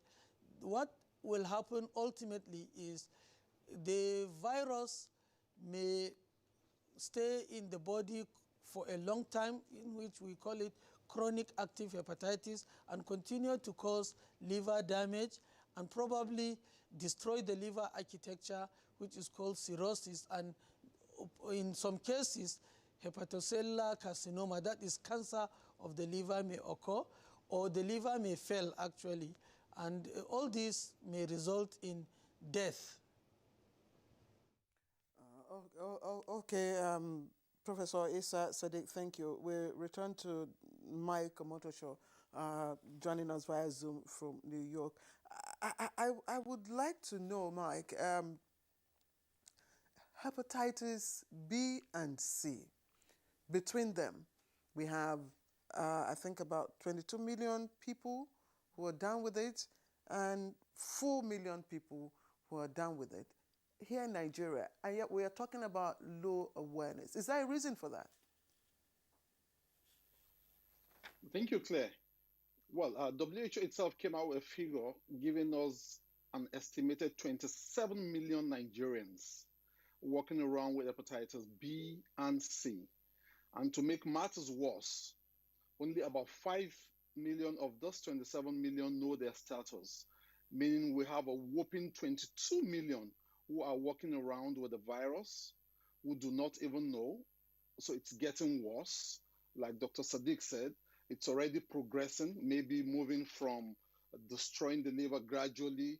what will happen ultimately is the virus may stay in the body for a long time, in which we call it chronic active hepatitis, and continue to cause liver damage and probably destroy the liver architecture, which is called cirrhosis, and in some cases hepatocellular carcinoma, that is cancer of the liver, may occur, or the liver may fail actually, and all this may result in death. Okay, Professor Isa Sadiq, thank you. We return to Mike Omotosho, joining us via Zoom from New York. I would like to know, Mike, hepatitis B and C, between them, we have, I think, about 22 million people who are down with it, and 4 million people who are down with it here in Nigeria, and yet we are talking about low awareness. Is there a reason for that? Thank you, Claire. Well, WHO itself came out with a figure giving us an estimated 27 million Nigerians walking around with hepatitis B and C. And to make matters worse, only about 5 million of those 27 million know their status, meaning we have a whopping 22 million who are walking around with the virus, who do not even know. So it's getting worse. Like Dr. Sadiq said, it's already progressing, maybe moving from destroying the liver gradually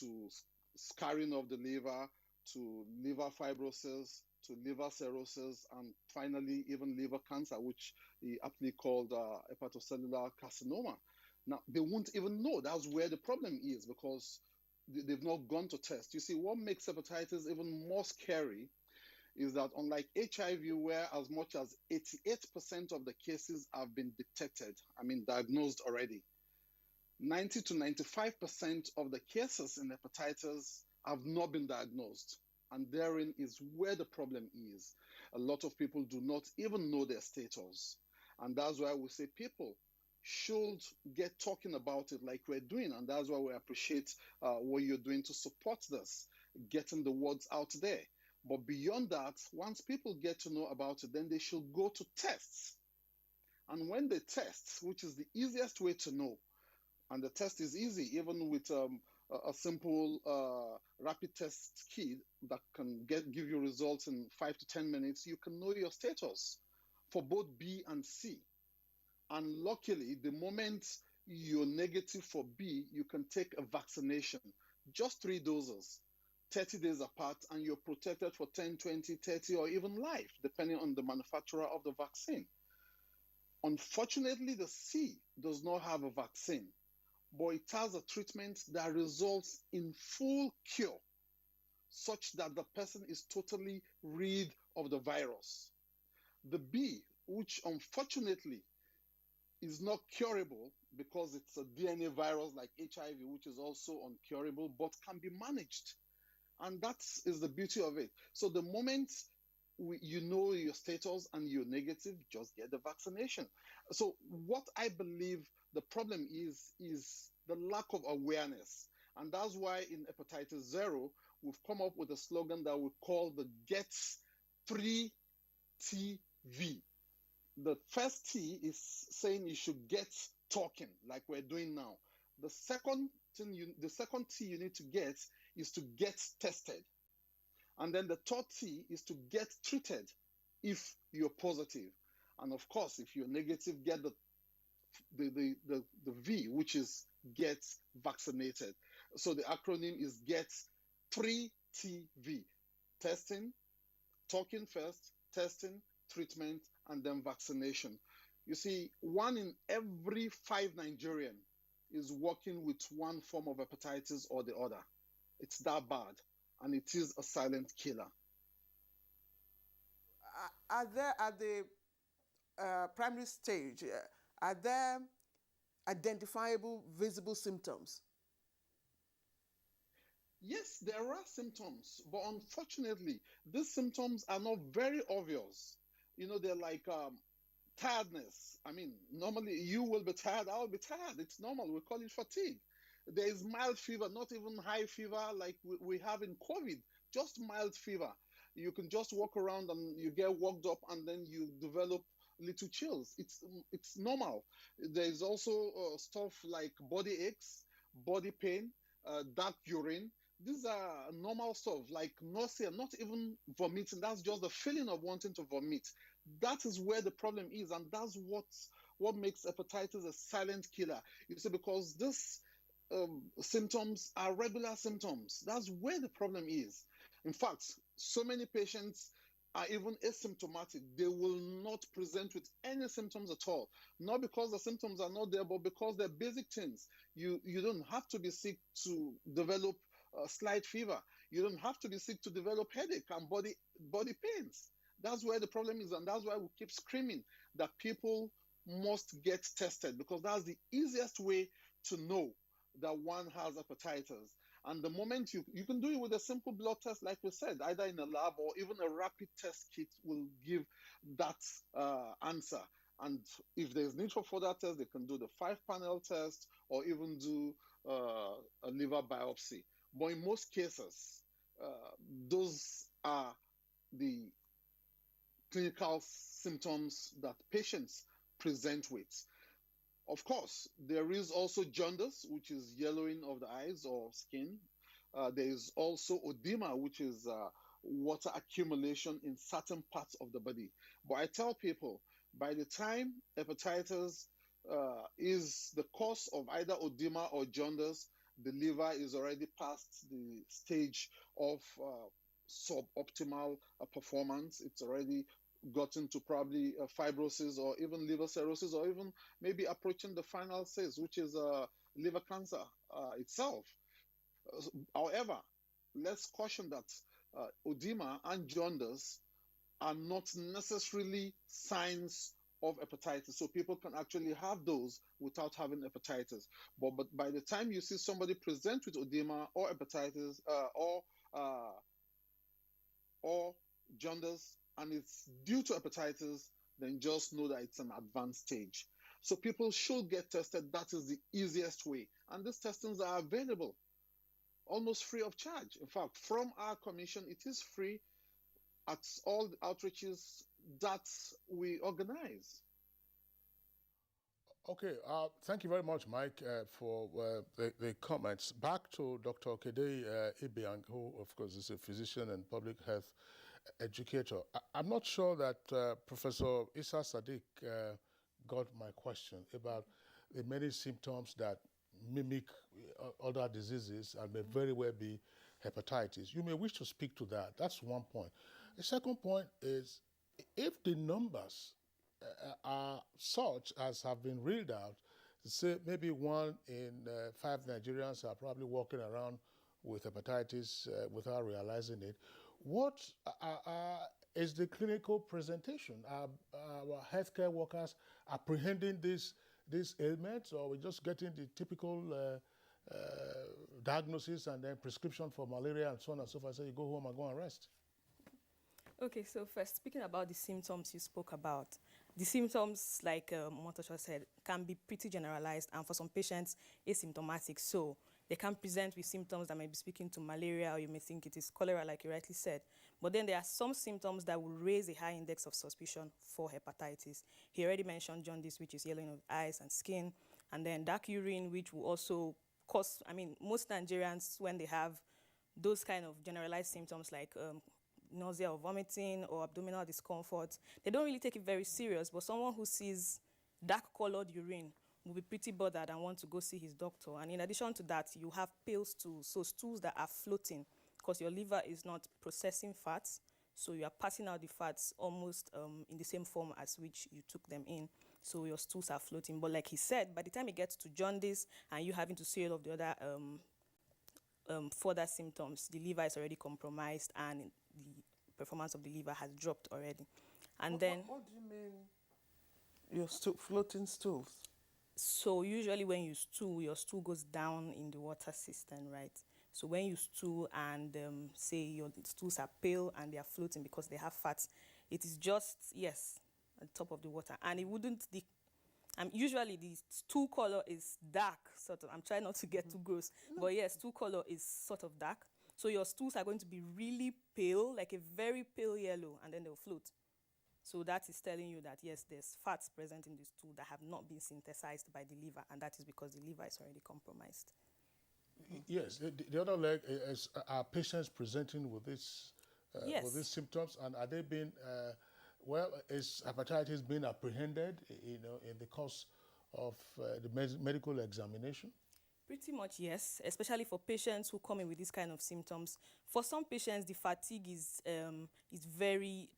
to scarring of the liver, to liver fibrosis, to liver cirrhosis, and finally even liver cancer, which he aptly called hepatocellular carcinoma. Now, they won't even know. That's where the problem is, because they've not gone to test. You see, what makes hepatitis even more scary is that unlike HIV, where as much as 88% of the cases have been detected, diagnosed already, 90 to 95% of the cases in hepatitis have not been diagnosed. And therein is where the problem is. A lot of people do not even know their status. And that's why we say people should get talking about it like we're doing. And that's why we appreciate what you're doing to support this, getting the words out there. But beyond that, once people get to know about it, then they should go to tests. And when they test, which is the easiest way to know, and the test is easy, even with a simple rapid test kit that can give you results in 5 to 10 minutes, you can know your status for both B and C. And luckily, the moment you're negative for B, you can take a vaccination, just 3 doses, 30 days apart, and you're protected for 10, 20, 30, or even life, depending on the manufacturer of the vaccine. Unfortunately, the C does not have a vaccine, but it has a treatment that results in full cure, such that the person is totally rid of the virus. The B, which unfortunately is not curable because it's a DNA virus like HIV, which is also uncurable, but can be managed. And that is the beauty of it. So the moment you know your status and you're negative, just get the vaccination. So what I believe the problem is the lack of awareness. And that's why in hepatitis 0, we've come up with a slogan that we call the Get 3 TV. The first T is saying you should get talking, like we're doing now. The second T you need to get is to get tested. And then the third T is to get treated if you're positive. And of course, if you're negative, get the V, which is get vaccinated. So the acronym is Get 3TV. Testing, talking first, testing, treatment, and then vaccination. You see, 1 in every 5 Nigerian is working with one form of hepatitis or the other. It's that bad, and it is a silent killer. Are there, at the primary stage, are there identifiable, visible symptoms? Yes, there are symptoms, but unfortunately, these symptoms are not very obvious. They're like tiredness. Normally you will be tired, I'll be tired. It's normal. We call it fatigue. There is mild fever, not even high fever like we have in COVID, just mild fever. You can just walk around and you get worked up and then you develop little chills. It's normal. There is also stuff like body aches, body pain, dark urine. These are normal stuff like nausea, not even vomiting. That's just the feeling of wanting to vomit. That is where the problem is, and that's what makes hepatitis a silent killer. You see, because these symptoms are regular symptoms. That's where the problem is. In fact, so many patients are even asymptomatic. They will not present with any symptoms at all. Not because the symptoms are not there, but because they're basic things. You don't have to be sick to develop slight fever. You don't have to be sick to develop headache and body pains. That's where the problem is, and that's why we keep screaming that people must get tested, because that's the easiest way to know that one has hepatitis. And the moment you can do it with a simple blood test, like we said, either in a lab or even a rapid test kit will give that answer. And if there's need for further tests, they can do the 5-panel test or even do a liver biopsy. But in most cases, those are the clinical symptoms that patients present with. Of course, there is also jaundice, which is yellowing of the eyes or skin. There is also edema, which is water accumulation in certain parts of the body. But I tell people, by the time hepatitis is the cause of either edema or jaundice, the liver is already past the stage of suboptimal performance. It's already gotten to probably fibrosis or even liver cirrhosis, or even maybe approaching the final stage, which is liver cancer itself. However, let's caution that edema and jaundice are not necessarily signs of hepatitis. So people can actually have those without having hepatitis. But by the time you see somebody present with edema or hepatitis uh, or jaundice and it's due to hepatitis, then just know that it's an advanced stage. So people should get tested. That is the easiest way. And these testings are available almost free of charge. In fact, from our commission, it is free at all the outreaches that we organize. Okay, thank you very much, Mike, for the comments. Back to Dr. Kede Ibiang, who, of course, is a physician and public health educator. I'm not sure that Professor Issa Sadiq got my question about the many symptoms that mimic other diseases and may very well be hepatitis. You may wish to speak to that. That's one point. The second point is, if the numbers are such as have been reeled out, say maybe 1 in 5 Nigerians are probably walking around with hepatitis without realizing it. What is the clinical presentation? Are our healthcare workers apprehending these ailments, or we're just getting the typical diagnosis and then prescription for malaria and so on and so forth? So you go home and go and rest. Okay, so first, speaking about the symptoms you spoke about, the symptoms, like Motosha said, can be pretty generalized and for some patients asymptomatic. So they can present with symptoms that may be speaking to malaria, or you may think it is cholera, like you rightly said. But then there are some symptoms that will raise a high index of suspicion for hepatitis. He already mentioned jaundice, which is yellowing of eyes and skin, and then dark urine, which will also cause, most Nigerians, when they have those kind of generalized symptoms like nausea or vomiting or abdominal discomfort, they don't really take it very serious, but someone who sees dark colored urine will be pretty bothered and want to go see his doctor. And in addition to that, you have pale stools, so stools that are floating because your liver is not processing fats, so you are passing out the fats almost in the same form as which you took them in, so your stools are floating. But like he said, by the time it gets to jaundice and you having to see all of the other further symptoms, the liver is already compromised and the performance of the liver has dropped already. And what do you mean, your floating stools? So usually when you stool, your stool goes down in the water system, right? So when you stool and say your stools are pale and they are floating because they have fats, it is just, yes, on top of the water. And it wouldn't, usually the stool color is dark, sort of. I'm trying not to get too gross, but yes, stool color is sort of dark. So your stools are going to be really pale, like a very pale yellow, and then they'll float. So that is telling you that, yes, there's fats present in the stool that have not been synthesized by the liver, and that is because the liver is already compromised. Yes, the other leg is, are patients presenting with this yes. with these symptoms, and are they being is hepatitis being apprehended, in the course of the medical examination? Pretty much, yes, especially for patients who come in with this kind of symptoms. For some patients, the fatigue is very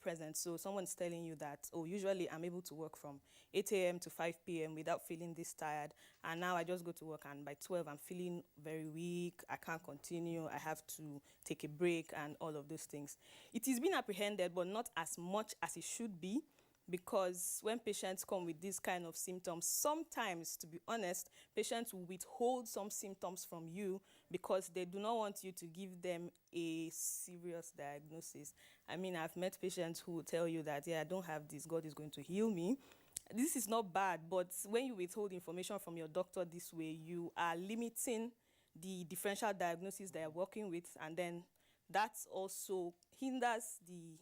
present. So someone's telling you that, oh, usually I'm able to work from 8 a.m. to 5 p.m. without feeling this tired, and now I just go to work and by 12 I'm feeling very weak, I can't continue, I have to take a break and all of those things. It is being apprehended, but not as much as it should be, because when patients come with these kind of symptoms, sometimes, to be honest, patients will withhold some symptoms from you because they do not want you to give them a serious diagnosis. I've met patients who will tell you that, yeah, I don't have this, God is going to heal me. This is not bad, but when you withhold information from your doctor this way, you are limiting the differential diagnosis they are working with, and then that also hinders the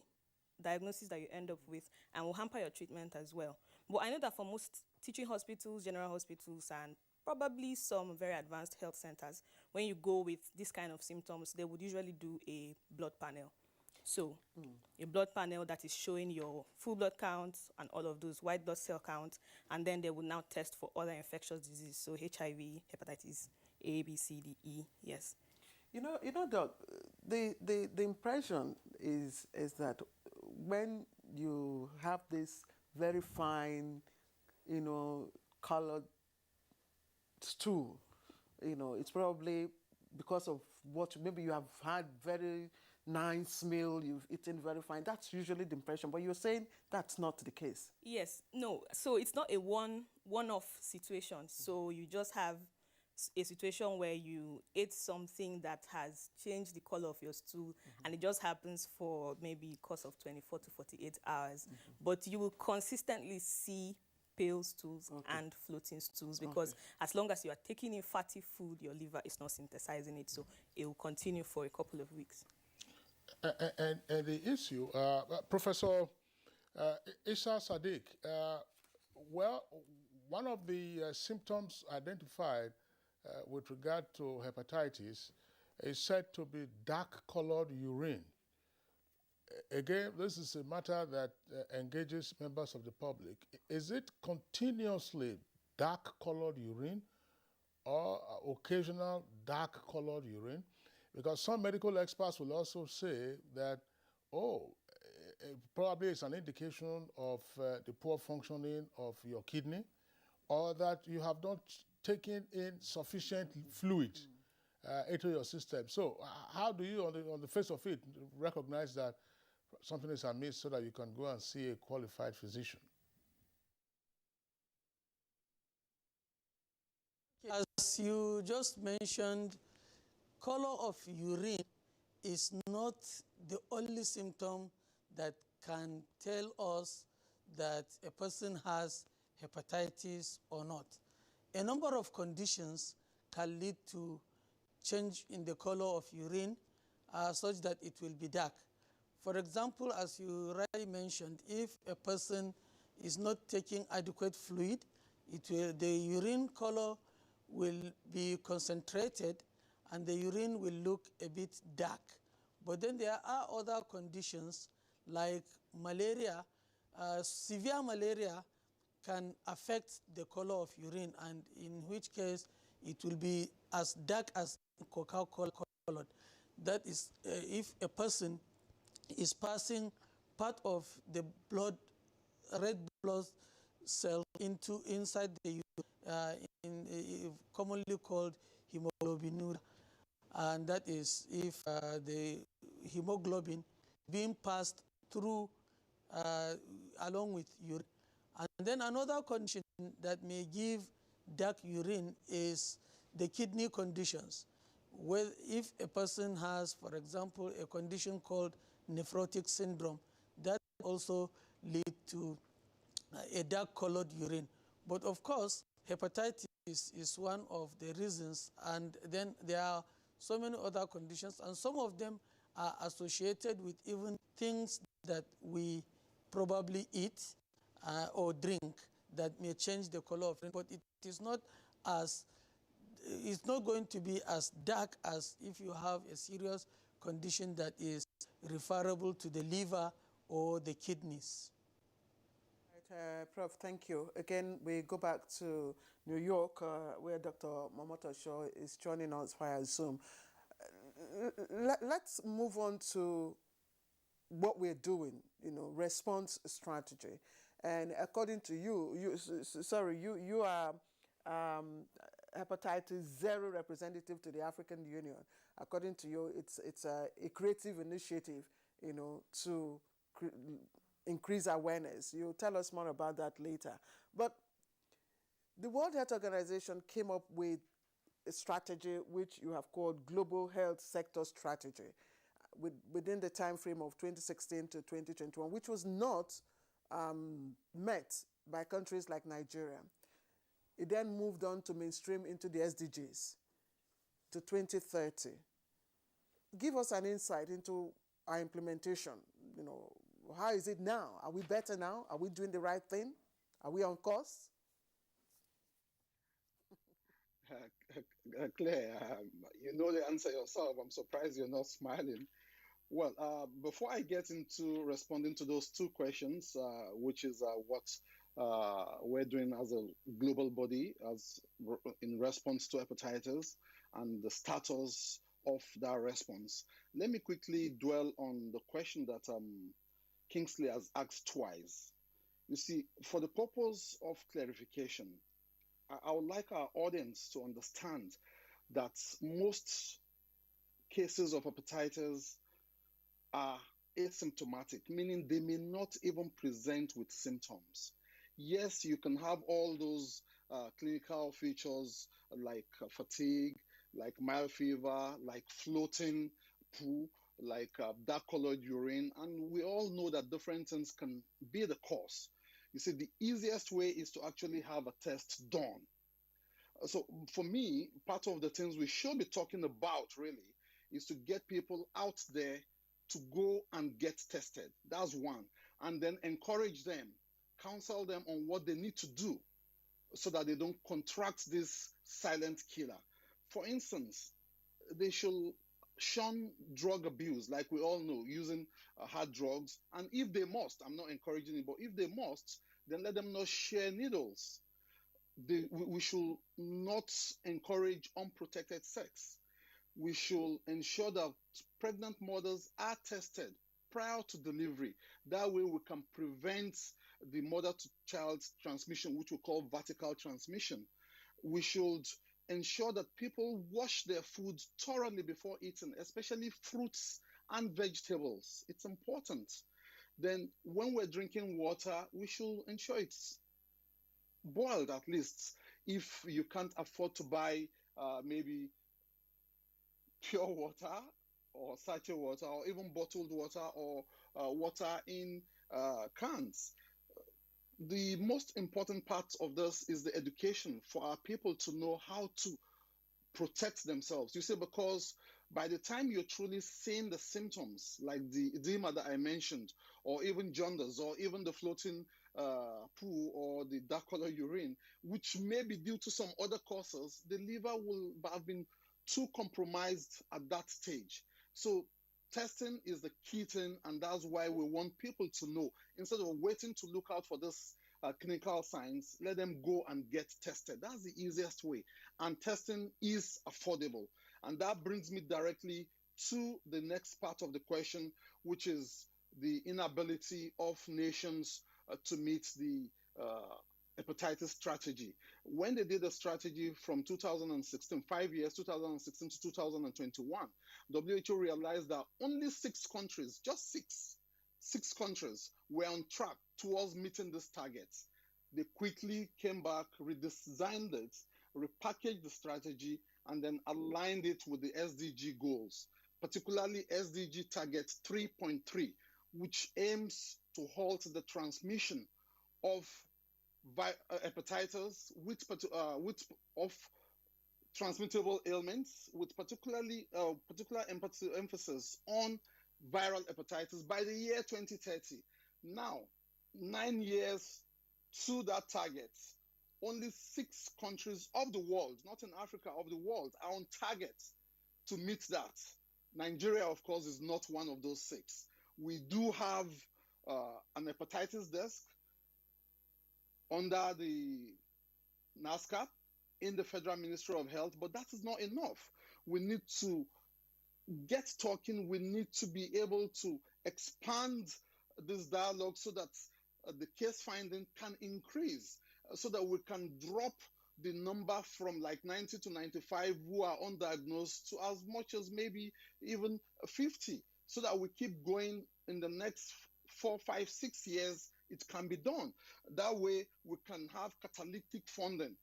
diagnosis that you end up with and will hamper your treatment as well. But I know that for most teaching hospitals, general hospitals, and probably some very advanced health centers, when you go with this kind of symptoms, they would usually do a blood panel. So a blood panel that is showing your full blood count and all of those, white blood cell count, and then they will now test for other infectious diseases, so HIV, hepatitis A, B, C, D, E, yes. Doc, the impression is that when you have this very fine, colored stool, it's probably because of what maybe you have had very nice meal, you've eaten very fine. That's usually the impression, but you're saying that's not the case. Yes, no. So it's not a one-off situation. So you just have a situation where you ate something that has changed the color of your stool, and it just happens for maybe a course of 24 to 48 hours. But you will consistently see pale stools and floating stools, because as long as you are taking in fatty food, your liver is not synthesizing it, so it will continue for a couple of weeks. And the issue, Professor Isa Sadiq, well, one of the symptoms identified with regard to hepatitis is said to be dark-colored urine. Again, this is a matter that engages members of the public. Is it continuously dark-colored urine or occasional dark-colored urine? Because some medical experts will also say that, probably it's an indication of the poor functioning of your kidney, or that you have not taken in sufficient fluid into your system. So how do you, on the face of it, recognize that something is amiss so that you can go and see a qualified physician? As you just mentioned, color of urine is not the only symptom that can tell us that a person has hepatitis or not. A number of conditions can lead to change in the color of urine such that it will be dark. For example, as you rightly mentioned, if a person is not taking adequate fluid, the urine color will be concentrated and the urine will look a bit dark. But then there are other conditions like malaria. Severe malaria can affect the color of urine, and in which case it will be as dark as Coca-Cola colored. That is, if a person is passing part of the red blood cell inside the urine, commonly called hemoglobinura, and that is if the hemoglobin being passed through along with urine. And then another condition that may give dark urine is the kidney conditions. Well, if a person has, for example, a condition called nephrotic syndrome, that also lead to a dark-colored urine. But of course, hepatitis is one of the reasons, and then there are so many other conditions, and some of them are associated with even things that we probably eat or drink that may change the color of urine. But it is not as it's not going to be as dark as if you have a serious condition that is referable to the liver or the kidneys. Right, Prof, thank you. Again, we go back to New York, where Dr. Momoto Shaw is joining us via Zoom. Let's move on to what we're doing, response strategy. And according to you are hepatitis zero representative to the African Union. According to you, it's a creative initiative, to increase awareness. You'll tell us more about that later. But the World Health Organization came up with a strategy which you have called Global Health Sector Strategy within the time frame of 2016 to 2021, which was not met by countries like Nigeria. It then moved on to mainstream into the SDGs to 2030. Give us an insight into our implementation. How is it now? Are we better now? Are we doing the right thing? Are we on course? Claire, you know the answer yourself. I'm surprised you're not smiling. Well, before I get into responding to those two questions, which is what we're doing as a global body in response to hepatitis and the status of that response, let me quickly dwell on the question that Kingsley has asked twice. You see, for the purpose of clarification, I would like our audience to understand that most cases of hepatitis are asymptomatic, meaning they may not even present with symptoms. Yes, you can have all those clinical features like fatigue, like mild fever, like floating poo, like dark colored urine, and we all know that different things can be the cause. You see, the easiest way is to actually have a test done. So for me, part of the things we should be talking about really is to get people out there to go and get tested. That's one. And then encourage them, counsel them on what they need to do so that they don't contract this silent killer. For instance, they should shun drug abuse, like we all know, using hard drugs. And if they must, I'm not encouraging it, but if they must, then let them not share needles. We should not encourage unprotected sex. We should ensure that pregnant mothers are tested prior to delivery. That way we can prevent the mother to child transmission, which we call vertical transmission. We should ensure that people wash their food thoroughly before eating, especially fruits and vegetables. It's important. Then when we're drinking water, we should ensure it's boiled at least. If you can't afford to buy maybe pure water or sachet water or even bottled water or water in cans. The most important part of this is the education for our people to know how to protect themselves. You see, because by the time you're truly seeing the symptoms, like the edema that I mentioned, or even jaundice, or even the floating poo or the dark color urine, which may be due to some other causes, the liver will have been too compromised at that stage. So testing is the key thing, and that's why we want people to know. Instead of waiting to look out for this clinical signs, let them go and get tested. That's the easiest way. And testing is affordable. And that brings me directly to the next part of the question, which is the inability of nations to meet the hepatitis strategy. When they did a strategy from 2016, 5 years, 2016 to 2021, WHO realized that only 6 countries, just six countries were on track towards meeting this target. They quickly came back, redesigned it, repackaged the strategy, and then aligned it with the SDG goals, particularly SDG target 3.3, which aims to halt the transmission of hepatitis of transmittable ailments, with particular emphasis on viral hepatitis by the year 2030. Now, 9 years to that target, only 6 countries of the world, not in Africa, of the world, are on target to meet that. Nigeria, of course, is not one of those 6. We do have an hepatitis desk under the NASCAP in the Federal Ministry of Health, but that is not enough. We need to get talking. We need to be able to expand this dialogue so that the case finding can increase, so that we can drop the number from like 90 to 95 who are undiagnosed to as much as maybe even 50, so that we keep going. In the next 4, 5, 6 years, it can be done. That way we can have catalytic funding.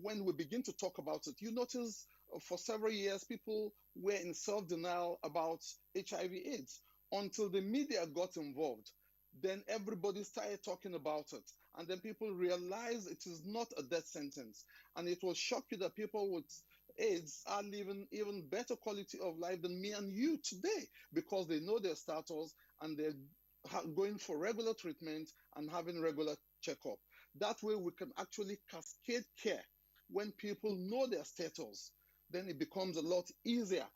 When we begin to talk about it, you notice for several years people were in self-denial about HIV/AIDS until the media got involved. Then everybody started talking about it, and then people realized it is not a death sentence. And it will shock you that people with AIDS are living even better quality of life than me and you today, because they know their status and they're going for regular treatment and having regular checkup. That way we can actually cascade care. When people know their status, then it becomes a lot easier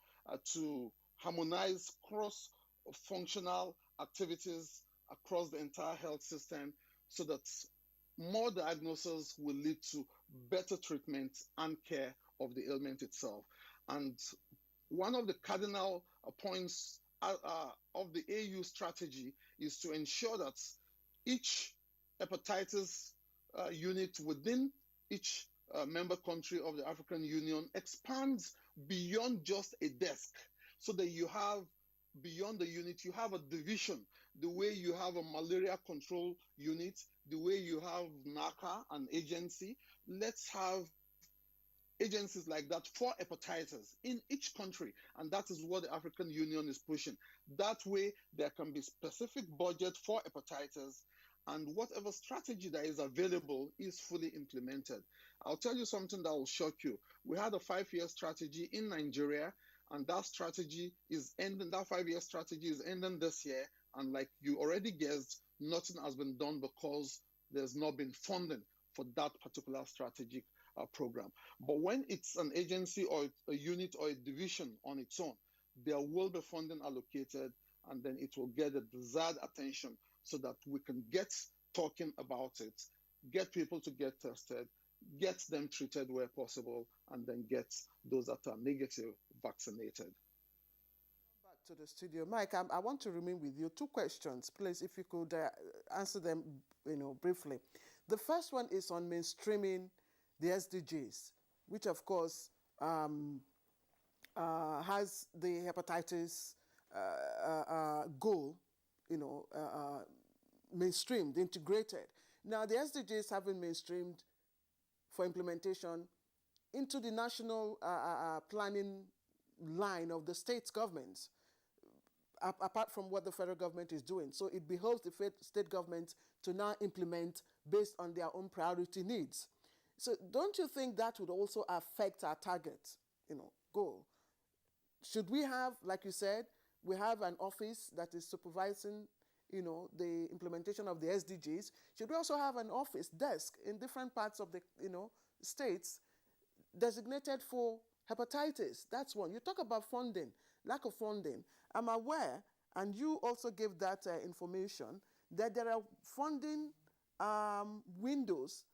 to harmonize cross-functional activities across the entire health system, so that more diagnoses will lead to better treatment and care of the ailment itself. And one of the cardinal points of the AU strategy is to ensure that each hepatitis unit within each member country of the African Union expands beyond just a desk. so that you have, beyond the unit, you have a division, the way you have a malaria control unit, the way you have NACA, an agency. Let's have agencies like that for hepatitis in each country, and that is what the African Union is pushing. That way there can be specific budget for hepatitis, and whatever strategy that is available is fully implemented. I'll tell you something that will shock you. We had a 5-year strategy in Nigeria, and that strategy is ending, that 5-year strategy is ending this year, and like you already guessed, nothing has been done because there's not been funding for that particular strategic program. But when it's an agency or a unit or a division on its own, there will be funding allocated, and then it will get the desired attention so that we can get talking about it, get people to get tested, get them treated where possible, and then get those that are negative vaccinated. Back to the studio. Mike, I want to remain with you. 2 questions, please, if you could answer them briefly. The first one is on mainstreaming the SDGs, which of course has the hepatitis goal, mainstreamed, integrated. Now the SDGs have been mainstreamed for implementation into the national planning line of the state governments, apart from what the federal government is doing. So it behoves the state government to now implement based on their own priority needs. So don't you think that would also affect our target, goal? Should we have, like you said, we have an office that is supervising, the implementation of the SDGs. Should we also have an office desk in different parts of the, states designated for hepatitis? That's one. You talk about funding, lack of funding. I'm aware, and you also gave that information, that there are funding windows,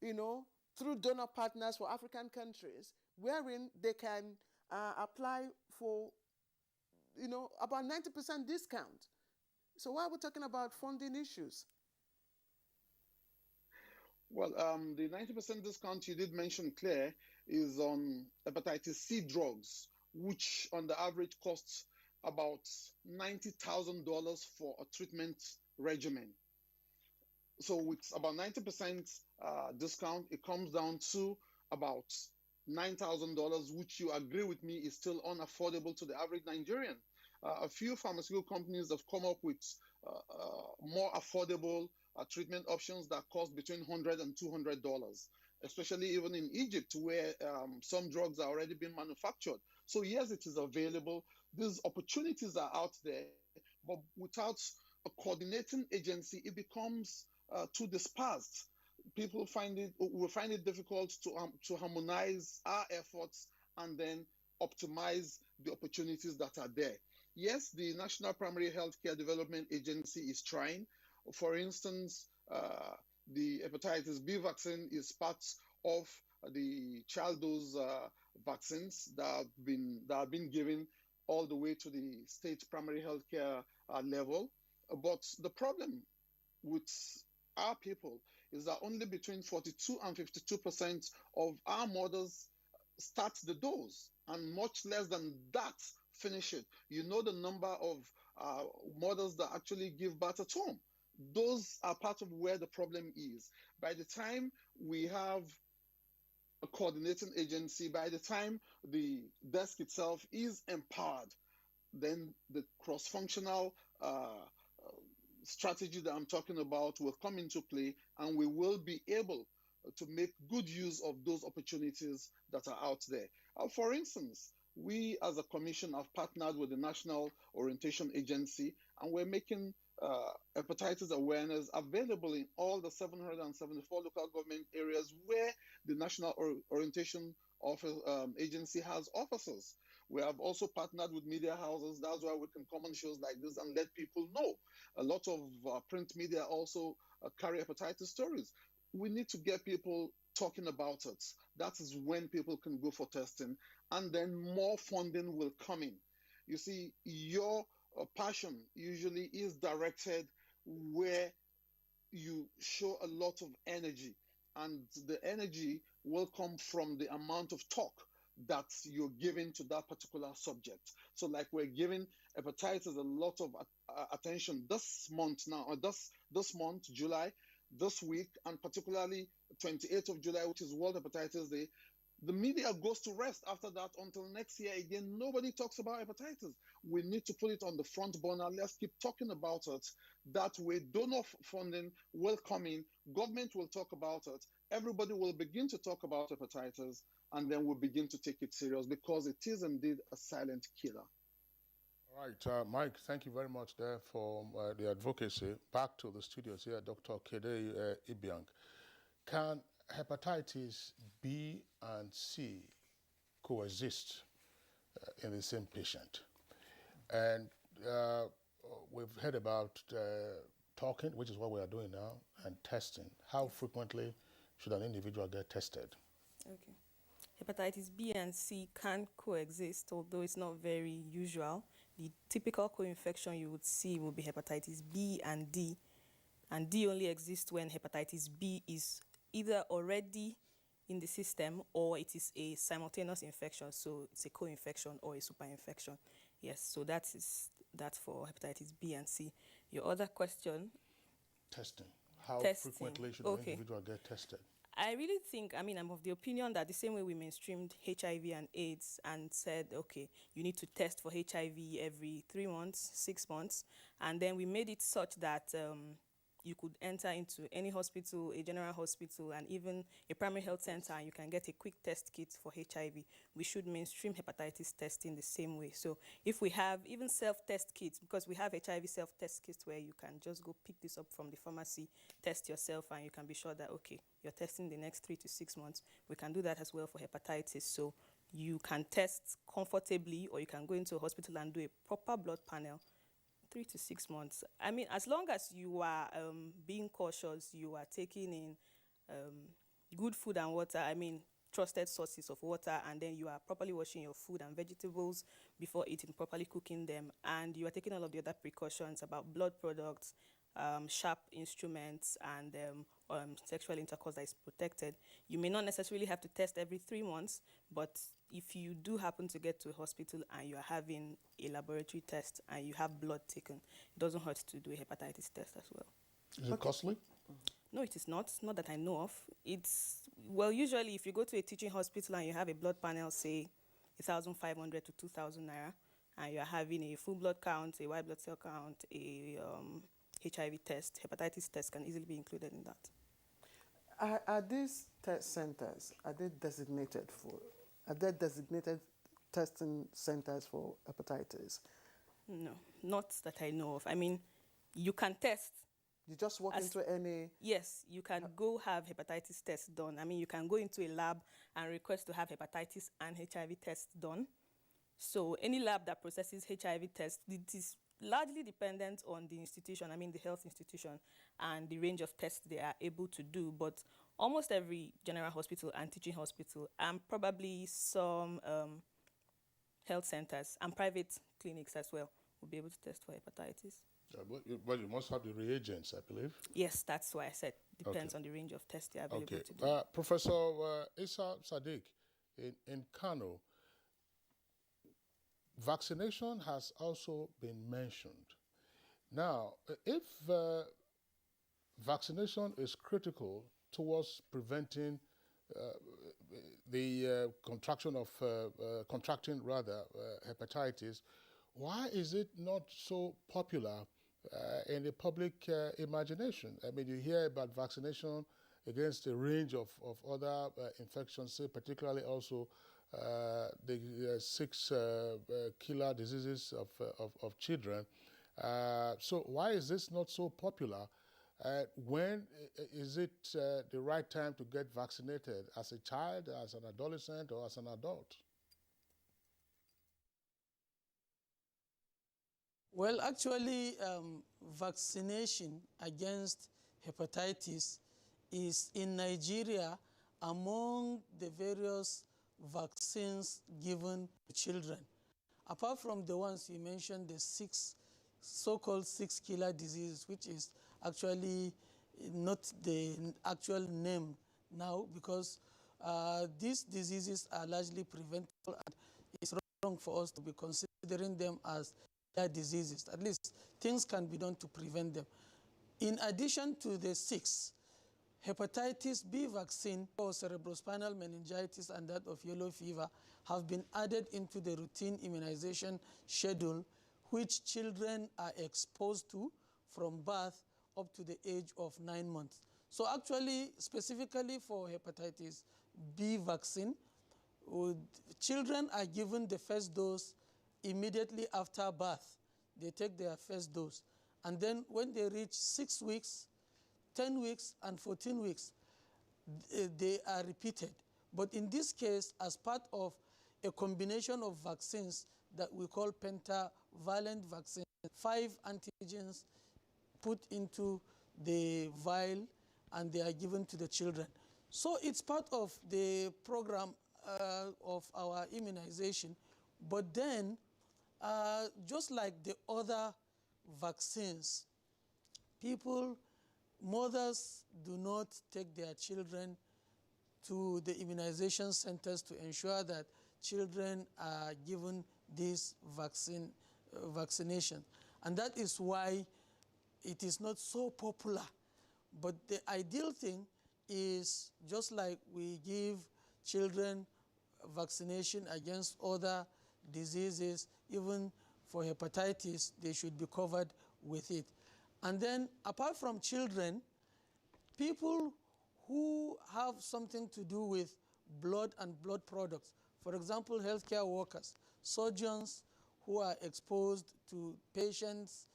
through donor partners for African countries, wherein they can apply for, about 90% discount. So why are we talking about funding issues? Well, the 90% discount you did mention, Claire, is on hepatitis C drugs, which on the average costs about $90,000 for a treatment regimen. So with about 90% discount, it comes down to about $9,000, which you agree with me is still unaffordable to the average Nigerian. A few pharmaceutical companies have come up with more affordable treatment options that cost between $100 and $200, especially even in Egypt, where some drugs are already being manufactured. So yes, it is available. These opportunities are out there, but without a coordinating agency, it becomes too dispersed. People will find it difficult to harmonize our efforts and then optimize the opportunities that are there. Yes, the National Primary Healthcare Development Agency is trying. For instance, the hepatitis B vaccine is part of the child dose vaccines that have been given all the way to the state primary healthcare level. But the problem with our people is that only between 42 and 52% of our mothers start the dose, and much less than that finish it. You know the number of mothers that actually give birth at home. Those are part of where the problem is. By the time we have a coordinating agency, by the time the desk itself is empowered, then the cross-functional strategy that I'm talking about will come into play, and we will be able to make good use of those opportunities that are out there. For instance, we as a commission have partnered with the National Orientation Agency, and we're making hepatitis awareness available in all the 774 local government areas where the National Orientation Agency has offices. We have also partnered with media houses. That's why we can come on shows like this and let people know. A lot of print media also carry hepatitis stories. We need to get people talking about it. That is when people can go for testing, and then more funding will come in. You see, your passion usually is directed where you show a lot of energy, and the energy will come from the amount of talk that you're giving to that particular subject. So like we're giving hepatitis a lot of attention this month now, or this month, July, this week, and particularly 28th of July, which is World Hepatitis Day. The media goes to rest after that until next year again. Nobody talks about hepatitis. We need to put it on the front burner. Let's keep talking about it. That way, donor funding will come in. Government will talk about it. Everybody will begin to talk about hepatitis, and then we'll begin to take it serious, because it is indeed a silent killer. All right, Mike, thank you very much there for the advocacy. Back to the studios here, Dr. Kede Ibiang. Can hepatitis B and C coexist in the same patient? And we've heard about talking, which is what we are doing now, and testing. How frequently should an individual get tested? Okay. Hepatitis B and C can coexist, although it's not very usual. The typical co-infection you would see would be hepatitis B and D. And D only exists when hepatitis B is either already in the system or it is a simultaneous infection, so it's a co-infection or a super-infection. Yes, so that is that for hepatitis B and C. Your other question? Testing. How frequently should an individual get tested? I really think, I'm of the opinion that the same way we mainstreamed HIV and AIDS and said, okay, you need to test for HIV every 3 months, 6 months, and then we made it such that you could enter into any hospital, a general hospital, and even a primary health center, and you can get a quick test kit for HIV. We should mainstream hepatitis testing the same way. So if we have even self-test kits, because we have HIV self-test kits where you can just go pick this up from the pharmacy, test yourself, and you can be sure that, okay, you're testing the next 3 to 6 months. We can do that as well for hepatitis. So you can test comfortably, or you can go into a hospital and do a proper blood panel 3 to 6 months. As long as you are being cautious, you are taking in good food and water, trusted sources of water, and then you are properly washing your food and vegetables before eating, properly cooking them, and you are taking all of the other precautions about blood products, sharp instruments, and sexual intercourse that is protected. You may not necessarily have to test every 3 months, but if you do happen to get to a hospital and you are having a laboratory test and you have blood taken, it doesn't hurt to do a hepatitis test as well. Is it costly? No, it is not. Not that I know of. Usually if you go to a teaching hospital and you have a blood panel, say 1,500 to 2,000 naira, and you are having a full blood count, a white blood cell count, a HIV test, hepatitis test can easily be included in that. Are these test centers, are they designated testing centers for hepatitis? No, not that I know of. You can test. You just walk into any... Yes, you can go have hepatitis test done. You can go into a lab and request to have hepatitis and HIV tests done. So any lab that processes HIV tests, it is largely dependent on the institution, the health institution, and the range of tests they are able to do. But almost every general hospital and teaching hospital, and probably some health centers and private clinics as well, will be able to test for hepatitis. But you must have the reagents, I believe. Yes, that's why I said depends on the range of tests they are available to do. Professor Isa Sadiq, in Kano, vaccination has also been mentioned. Now, if vaccination is critical towards preventing the contracting hepatitis, why is it not so popular in the public imagination? You hear about vaccination against a range of other infections, particularly also the 6 killer diseases of children. So why is this not so popular? When is it the right time to get vaccinated? As a child, as an adolescent, or as an adult? Well, actually, vaccination against hepatitis is in Nigeria among the various vaccines given to children. Apart from the ones you mentioned, the so-called 6 killer disease, which is actually not the actual name now, because These diseases are largely preventable, and it's wrong for us to be considering them as rare diseases. At least things can be done to prevent them. In addition to the 6, hepatitis B vaccine for cerebrospinal meningitis and that of yellow fever have been added into the routine immunization schedule, which children are exposed to from birth up to the age of 9 months. So actually, specifically for hepatitis B vaccine, children are given the first dose immediately after birth. They take their first dose. And then when they reach 6 weeks, 10 weeks, and 14 weeks, they are repeated. But in this case, as part of a combination of vaccines that we call pentavalent vaccine, 5 antigens put into the vial and they are given to the children. So it's part of the program of our immunization. But then, just like the other vaccines, mothers do not take their children to the immunization centers to ensure that children are given this vaccination. And that is why it is not so popular. But the ideal thing is, just like we give children vaccination against other diseases, even for hepatitis, they should be covered with it. And then, apart from children, people who have something to do with blood and blood products, for example, healthcare workers, surgeons who are exposed to patients,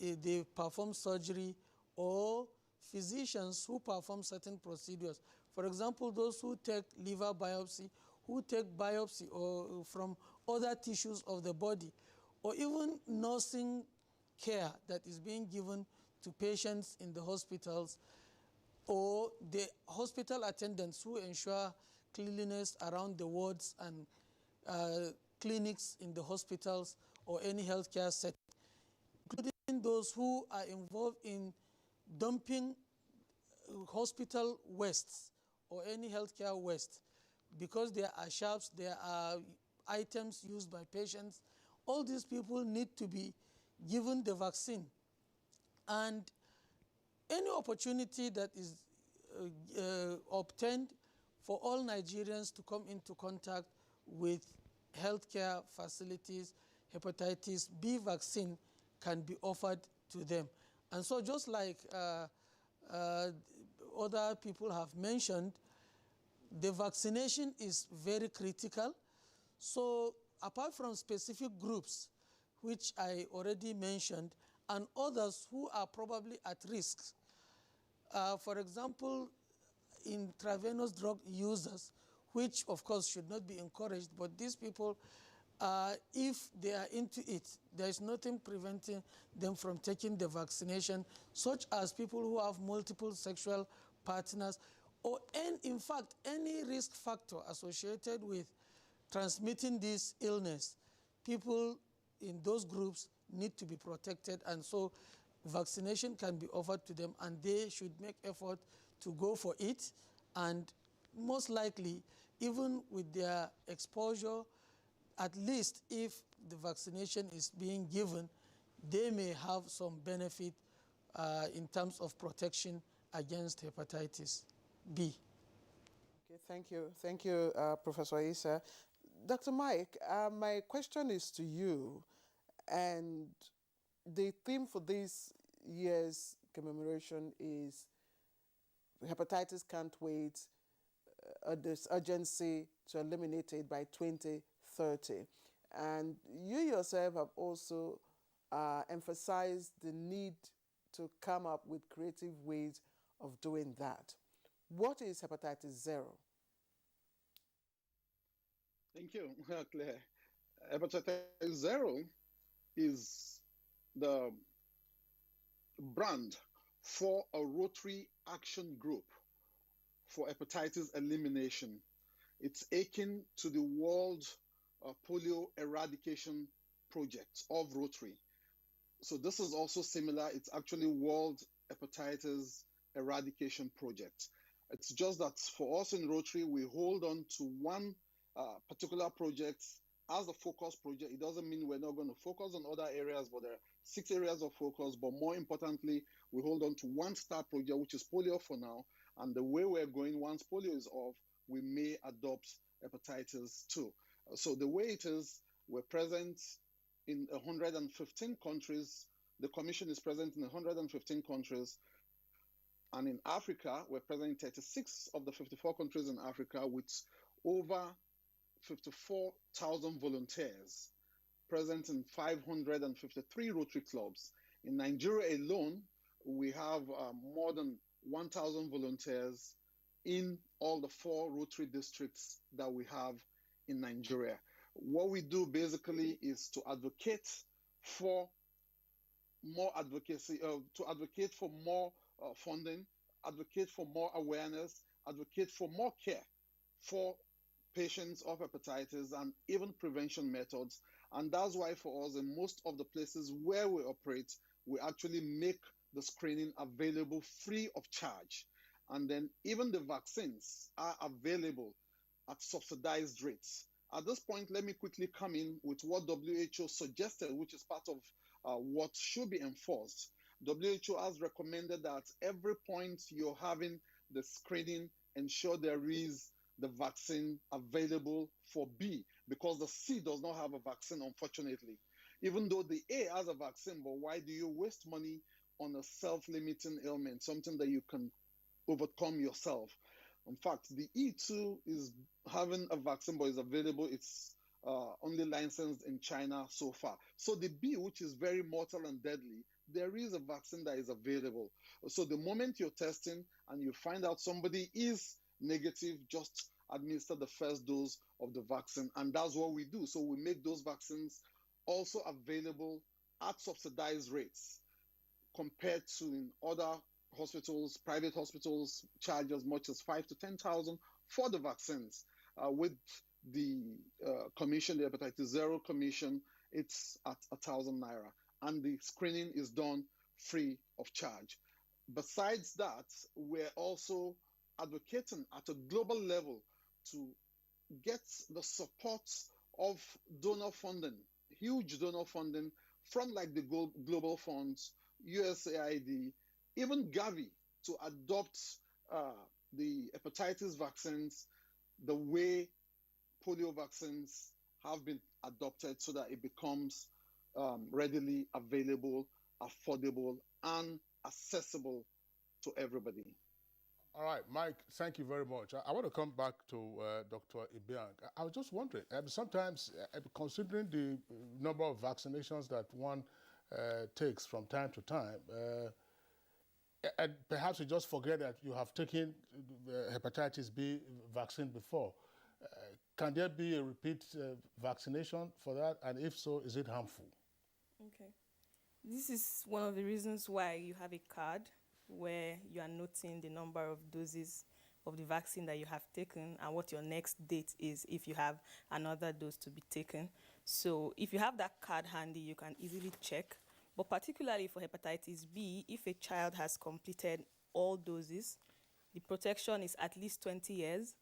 they perform surgery, or physicians who perform certain procedures. For example, those who take liver biopsy, who take biopsy or from other tissues of the body, or even nursing care that is being given to patients in the hospitals, or the hospital attendants who ensure cleanliness around the wards and clinics in the hospitals or any healthcare setting, including those who are involved in dumping hospital wastes or any healthcare waste, because there are sharps, there are items used by patients. All these people need to be given the vaccine. And any opportunity that is obtained for all Nigerians to come into contact with healthcare facilities, hepatitis B vaccine can be offered to them. And so, just like other people have mentioned, the vaccination is very critical. So apart from specific groups, which I already mentioned, and others who are probably at risk, for example, intravenous drug users, which of course should not be encouraged, but these people, if they are into it, there is nothing preventing them from taking the vaccination, such as people who have multiple sexual partners, or in fact, any risk factor associated with transmitting this illness. People in those groups need to be protected, and so vaccination can be offered to them, and they should make effort to go for it. And most likely, even with their exposure, at least if the vaccination is being given, they may have some benefit in terms of protection against hepatitis B. Okay, thank you, Professor Issa. Dr. Mike, my question is to you, and the theme for this year's commemoration is hepatitis can't wait, this urgency to eliminate it by 2030. And you yourself have also emphasized the need to come up with creative ways of doing that. What is hepatitis zero? Thank you, Claire. Hepatitis zero is the brand for a Rotary Action Group for hepatitis elimination. It's akin to the World Polio Eradication Project of Rotary. So this is also similar. It's actually World Hepatitis Eradication Project. It's just that for us in Rotary, we hold on to one particular project as a focus project. It doesn't mean we're not going to focus on other areas, but there are 6 areas of focus. But more importantly, we hold on to one star project, which is polio for now. And the way we're going, once polio is off, we may adopt hepatitis too. So the way it is, we're present in 115 countries. The Commission is present in 115 countries. And in Africa, we're present in 36 of the 54 countries in Africa with over 54,000 volunteers, present in 553 Rotary clubs. In Nigeria alone, we have more than 1,000 volunteers in all the 4 Rotary districts that we have in Nigeria. What we do basically is to advocate for more advocacy, to advocate for more funding, advocate for more awareness, advocate for more care for patients of hepatitis and even prevention methods. And that's why for us, in most of the places where we operate, we actually make the screening available free of charge. And then even the vaccines are available at subsidized rates. At this point, let me quickly come in with what WHO suggested, which is part of what should be enforced. WHO has recommended that every point you're having the screening, ensure there is the vaccine available for B, because the C does not have a vaccine, unfortunately. Even though the A has a vaccine, but why do you waste money on a self-limiting ailment, something that you can overcome yourself? In fact, the E2 is having a vaccine, but is available. It's only licensed in China so far. So the B, which is very mortal and deadly, there is a vaccine that is available. So the moment you're testing and you find out somebody is negative, just administer the first dose of the vaccine. And that's what we do. So we make those vaccines also available at subsidized rates compared to in other hospitals. Private hospitals charge as much as 5,000 to 10,000 for the vaccines. With the commission, the Hepatitis Zero Commission, it's at 1,000 naira. And the screening is done free of charge. Besides that, we're also advocating at a global level to get the support of donor funding, huge donor funding from like the global funds, USAID, even Gavi, to adopt the hepatitis vaccines the way polio vaccines have been adopted, so that it becomes readily available, affordable, and accessible to everybody. All right, Mike, thank you very much. I want to come back to Dr. Ibiang. I was just wondering, sometimes considering the number of vaccinations that one takes from time to time, and perhaps you just forget that you have taken hepatitis B vaccine before. Can there be a repeat vaccination for that? And if so, is it harmful? Okay. This is one of the reasons why you have a card where you are noting the number of doses of the vaccine that you have taken and what your next date is if you have another dose to be taken. So if you have that card handy, you can easily check. But particularly for hepatitis B, if a child has completed all doses, the protection is at least 20 years.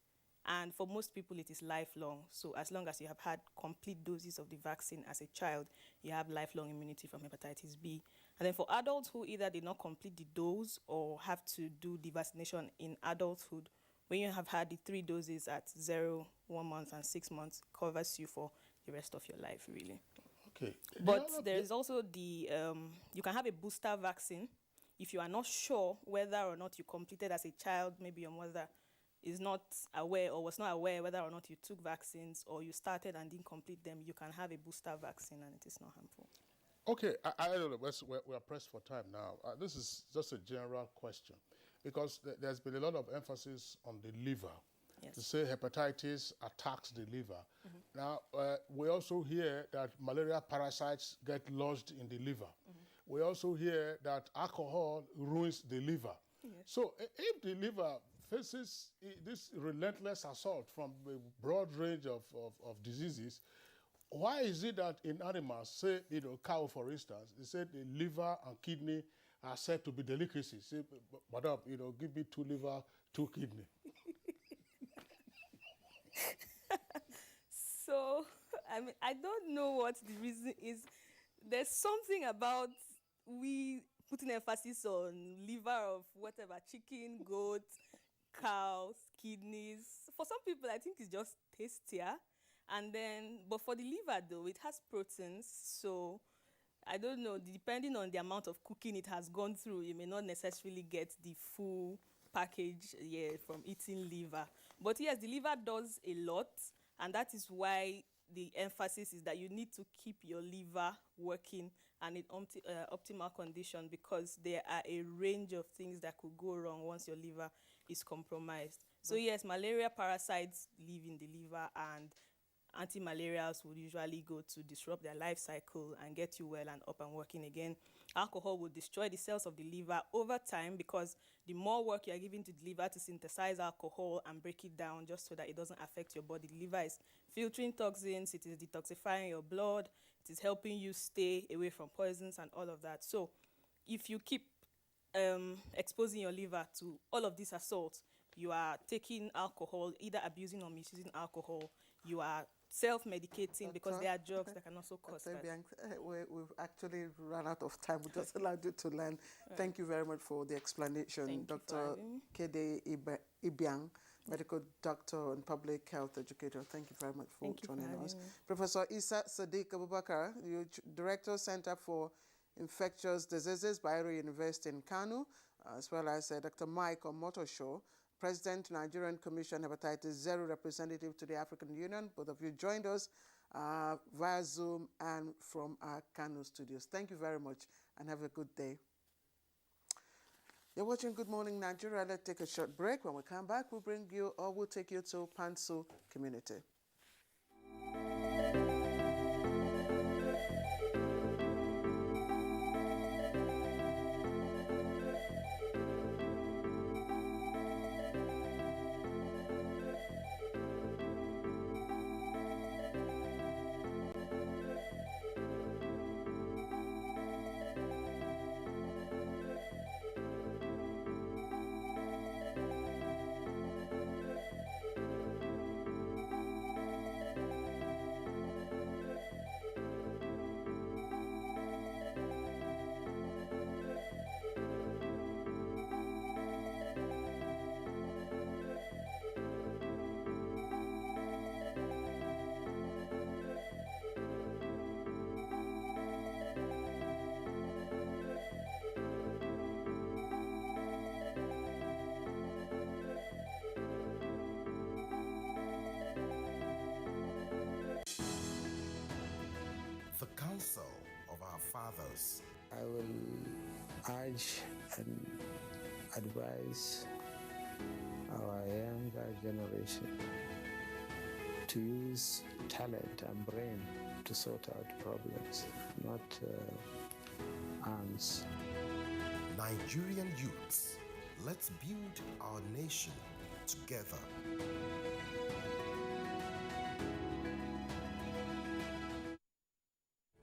And for most people, it is lifelong. So as long as you have had complete doses of the vaccine as a child, you have lifelong immunity from hepatitis B. And then for adults who either did not complete the dose or have to do the vaccination in adulthood, when you have had the 3 doses at 0, 1 month, and 6 months, covers you for the rest of your life, really. Okay. But there is also the, you can have a booster vaccine if you are not sure whether or not you completed as a child. Maybe your mother is not aware or was not aware whether or not you took vaccines, or you started and didn't complete them. You can have a booster vaccine and it is not harmful. Okay, I don't know. We are pressed for time now. This is just a general question, because there's been a lot of emphasis on the liver. Yes. To say hepatitis attacks the liver. Mm-hmm. Now, we also hear that malaria parasites get lodged in the liver. Mm-hmm. We also hear that alcohol ruins the liver. Yes. So if the liver faces this relentless assault from a broad range of diseases, why is it that in animals, say, cow, for instance, they said the liver and kidney are said to be delicacies? Say, madam, give me 2 liver, 2 kidney. So, I mean, I don't know what the reason is. There's something about we putting emphasis on liver of whatever, chicken, goat, cows, kidneys. For some people, I think it's just tastier. And then, but for the liver though, it has proteins. So I don't know, depending on the amount of cooking it has gone through, you may not necessarily get the full package, from eating liver. But yes, the liver does a lot, and that is why the emphasis is that you need to keep your liver working and in optimal condition, because there are a range of things that could go wrong once your liver is compromised. So yes, malaria parasites live in the liver, and anti-malarials would usually go to disrupt their life cycle and get you well and up and working again. Alcohol will destroy the cells of the liver over time, because the more work you are giving to the liver to synthesize alcohol and break it down just so that it doesn't affect your body. The liver is filtering toxins, it is detoxifying your blood, it is helping you stay away from poisons and all of that. So if you keep exposing your liver to all of these assaults, you are taking alcohol, either abusing or misusing alcohol, you are self-medicating, because there are drugs that can also cause that. We've actually run out of time. We just allowed you to learn. Thank you very much for the explanation, Dr. Kede Ibiang, medical doctor and public health educator. Thank you very much for joining us. Professor Isa Sadiq Abubakar, Director, Center for Infectious Diseases, Bayero University in Kano, as well as Dr. Mike Omotosho, President, Nigerian Commission Hepatitis Zero representative to the African Union. Both of you joined us via Zoom and from our Kano studios. Thank you very much and have a good day. You're watching Good Morning Nigeria. Let's take a short break. When we come back, we'll take you to Panso community. The counsel of our fathers. I will urge and advise our younger generation to use talent and brain to sort out problems, not arms. Nigerian youths, let's build our nation together.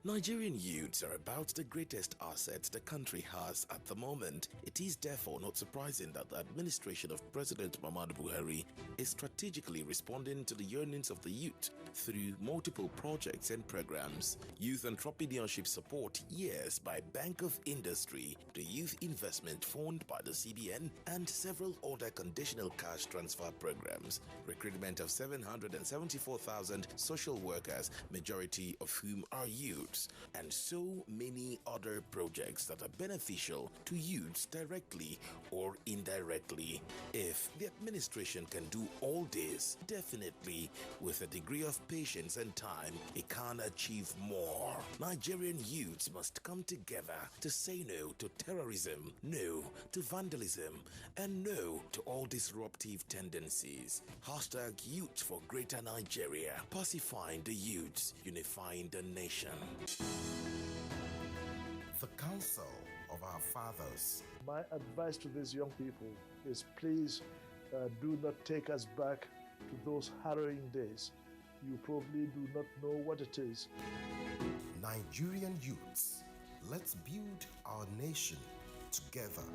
Nigerian youths are about the greatest assets the country has at the moment. It is therefore not surprising that the administration of President Muhammadu Buhari is strategically responding to the yearnings of the youth through multiple projects and programs. Youth entrepreneurship support years by Bank of Industry, the Youth Investment Fund by the CBN, and several other conditional cash transfer programs. Recruitment of 774,000 social workers, majority of whom are youth, and so many other projects that are beneficial to youths directly or indirectly. If the administration can do all this, definitely with a degree of patience and time, it can achieve more. Nigerian youths must come together to say no to terrorism, no to vandalism, and no to all disruptive tendencies. Hashtag Youth for Greater Nigeria. Pacifying the youths, unifying the nation. The counsel of our fathers. My advice to these young people is please do not take us back to those harrowing days. You probably do not know what it is. Nigerian youths, let's build our nation together.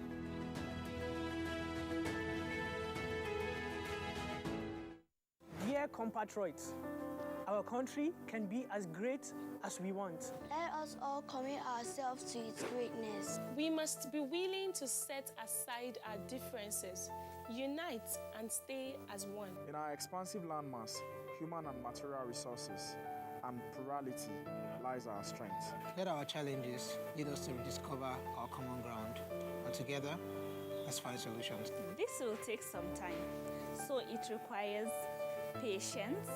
Dear compatriots, our country can be as great as we want. Let us all commit ourselves to its greatness. We must be willing to set aside our differences, unite and stay as one. In our expansive landmass, human and material resources, and plurality lies our strength. Let our challenges lead us to rediscover our common ground, and together, let's find solutions. This will take some time, so it requires patience,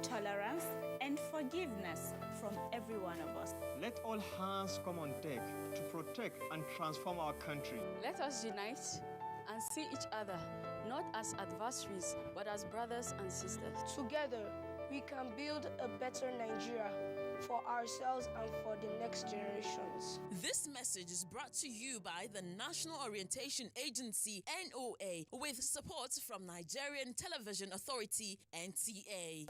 tolerance, and forgiveness from every one of us. Let all hands come on deck to protect and transform our country. Let us unite and see each other not as adversaries, but as brothers and sisters. Together, we can build a better Nigeria for ourselves and for the next generations. This message is brought to you by the National Orientation Agency, NOA, with support from Nigerian Television Authority, NTA.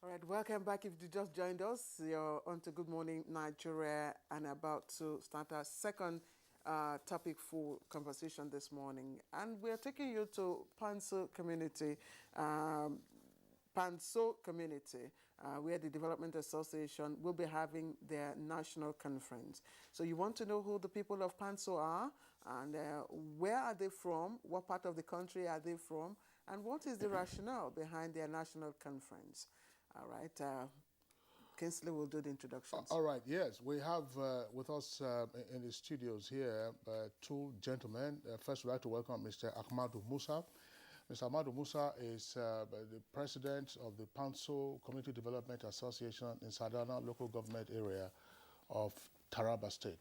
All right, welcome back. If you just joined us, you're on to Good Morning Nigeria and about to start our second topic for conversation this morning. And we're taking you to Panso community, where the Development Association will be having their national conference. So you want to know who the people of Panso are and where are they from, what part of the country are they from, and what is the rationale behind their national conference. All right, Kinsley will do the introductions. All right, yes, we have with us in the studios here two gentlemen. First, we'd like to welcome Mr. Ahmadu Musa. Mr. Ahmadu Musa is the president of the Panso Community Development Association in Sadana local government area of Taraba State.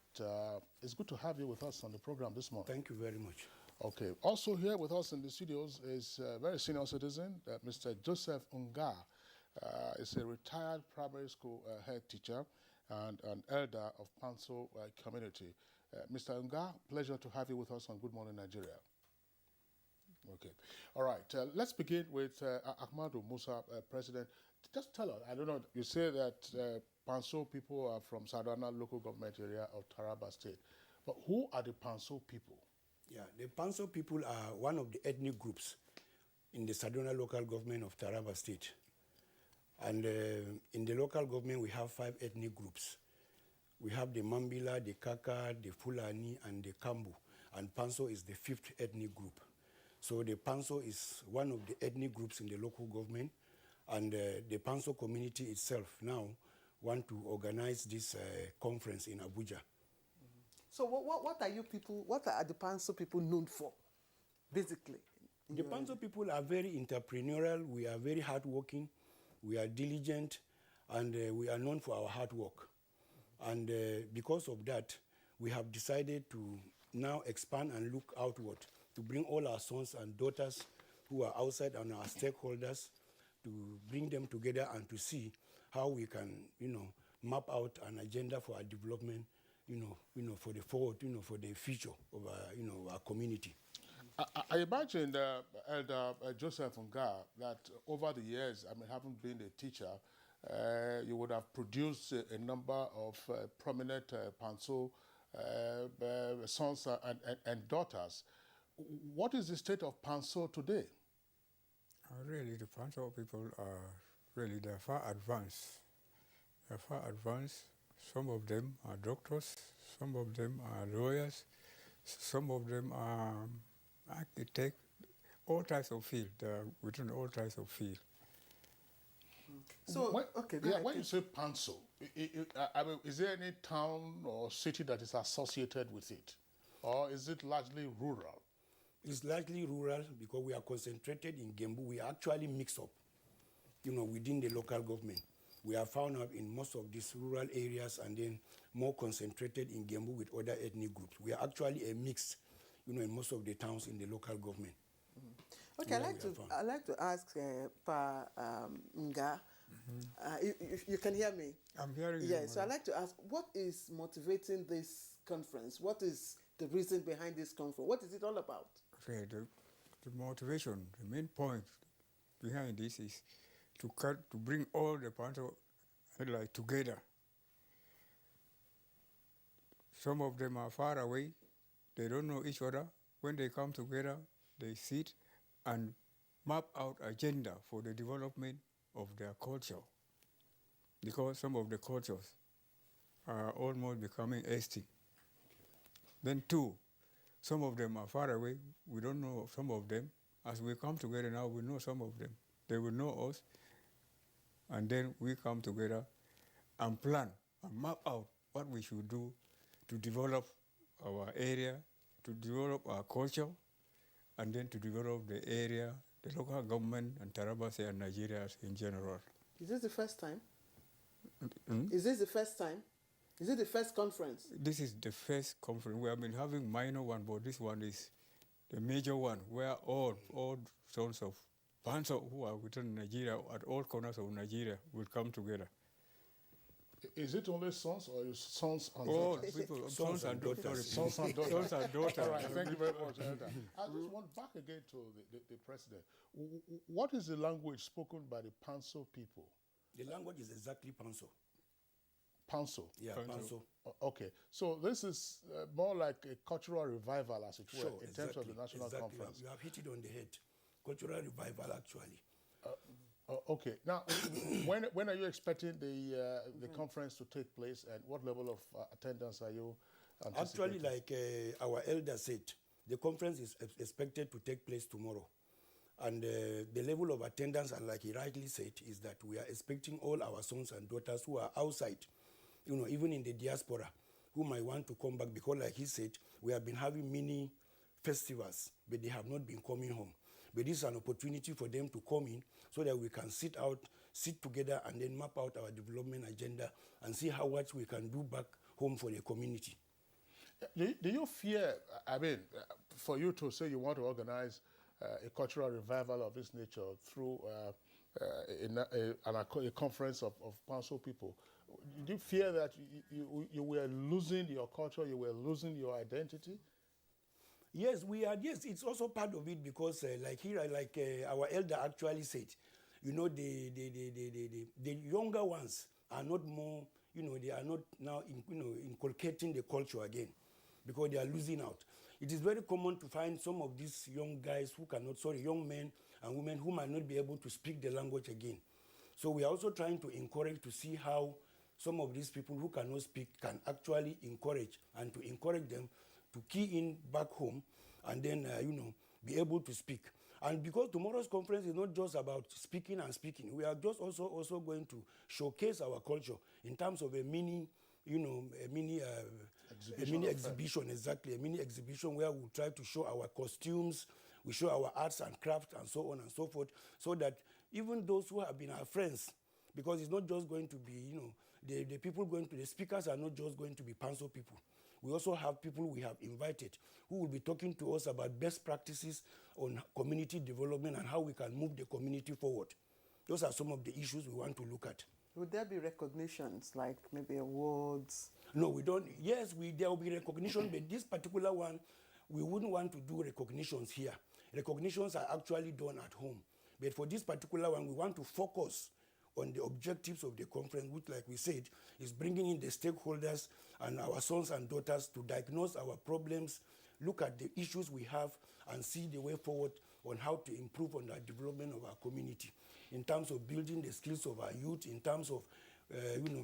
It's good to have you with us on the program this morning. Thank you very much. Okay, also here with us in the studios is a very senior citizen, Mr. Joseph Unga. Is a retired primary school head teacher and an elder of Panso community. Mr. Unga, pleasure to have you with us on Good Morning Nigeria. Okay. All right. Let's begin with Ahmadu Musa, President. Just tell us, I don't know, you say that Panso people are from Sadana local government area of Taraba State. But who are the Panso people? Yeah, the Panso people are one of the ethnic groups in the Sadana local government of Taraba State. And in the local government, we have 5 ethnic groups. We have the Mambila, the Kaka, the Fulani, and the Kambu. And Panso is the 5th ethnic group. So the Panso is one of the ethnic groups in the local government. And the Panso community itself now want to organize this conference in Abuja. So what are you people, what are the Panso people known for, basically? The Panso people are very entrepreneurial. We are very hardworking. We are diligent, and we are known for our hard work. And because of that, we have decided to now expand and look outward to bring all our sons and daughters who are outside and our stakeholders to bring them together and to see how we can, map out an agenda for our development, for the forward, for the future of our, our community. I imagine, Elder Joseph Nga, that over the years, having been a teacher, you would have produced a number of prominent Panso sons and daughters. What is the state of Panso today? Really, the Panso people are really, they're far advanced. They're far advanced. Some of them are doctors, some of them are lawyers, some of them are architect, all types of field, within all types of field. So, when you say Panso, is there any town or city that is associated with it? Or is it largely rural? It's largely rural because we are concentrated in Gembu. We are actually mixed up, within the local government. We are found out in most of these rural areas and then more concentrated in Gembu with other ethnic groups. We are actually a mix, in most of the towns in the local government. Okay, I'd like to ask Pa Nga, you can hear me? I'm hearing you. Yeah, so I'd like to ask, what is motivating this conference? What is the reason behind this conference? What is it all about? Okay, the motivation, the main point behind this is to bring all the Panso together Some of them are far away. They don't know each other. When they come together, they sit and map out agenda for the development of their culture. Because some of the cultures are almost becoming extinct. Then two, some of them are far away. We don't know some of them. As we come together now, we know some of them. They will know us. And then we come together and plan and map out what we should do to develop our area, to develop our culture, and then to develop the area, the local government, and Tarabasi and Nigeria in general. Is this the first time? Mm? Is this the first time? Is it the first conference? This is the first conference. We have been having minor one, but this one is the major one, where all sons of Panso who are within Nigeria, at all corners of Nigeria, will come together. Is it only sons or sons and all daughters? People, sons and daughters. Sons and daughters. Sons and daughters. All right, thank you very much, Elder. I just want back again to the president. What is the language spoken by the Panso people? The language is exactly Panso. Panso? Yeah, Panso. Okay, so this is more like a cultural revival, as it were, Sure, in terms of the national conference. You have hit it on the head. Cultural revival, actually. Okay, now, when are you expecting the conference to take place, and what level of attendance are you anticipating? Actually, like our elder said, the conference is expected to take place tomorrow. And the level of attendance, and like he rightly said, is that we are expecting all our sons and daughters who are outside, even in the diaspora, who might want to come back, because like he said, we have been having many festivals, but they have not been coming home. But this is an opportunity for them to come in so that we can sit together and then map out our development agenda and see how much we can do back home for the community. Do you fear, for you to say you want to organize a cultural revival of this nature through a conference of Panso people, do you fear that you were losing your culture, you were losing your identity? Yes, we are. Yes, it's also part of it because, our elder actually said, the younger ones are not more, they are not now, inculcating the culture again, because they are losing out. It is very common to find some of these young guys young men and women who might not be able to speak the language again. So we are also trying to encourage to see how some of these people who cannot speak can actually encourage them to key in back home and then, be able to speak. And because tomorrow's conference is not just about speaking and speaking, we are just also going to showcase our culture in terms of a mini exhibition, exactly, a mini exhibition where we try to show our costumes, we show our arts and crafts and so on and so forth, so that even those who have been our friends, because it's not just going to be, the speakers are not just going to be Panso people. We also have people we have invited who will be talking to us about best practices on community development and how we can move the community forward. Those are some of the issues we want to look at. Would there be recognitions, like maybe awards? No, we don't. Yes, there will be recognition, but this particular one, we wouldn't want to do recognitions here. Recognitions are actually done at home. But for this particular one, we want to focus on the objectives of the conference, which, like we said, is bringing in the stakeholders and our sons and daughters to diagnose our problems, look at the issues we have, and see the way forward on how to improve on the development of our community, in terms of building the skills of our youth, in terms of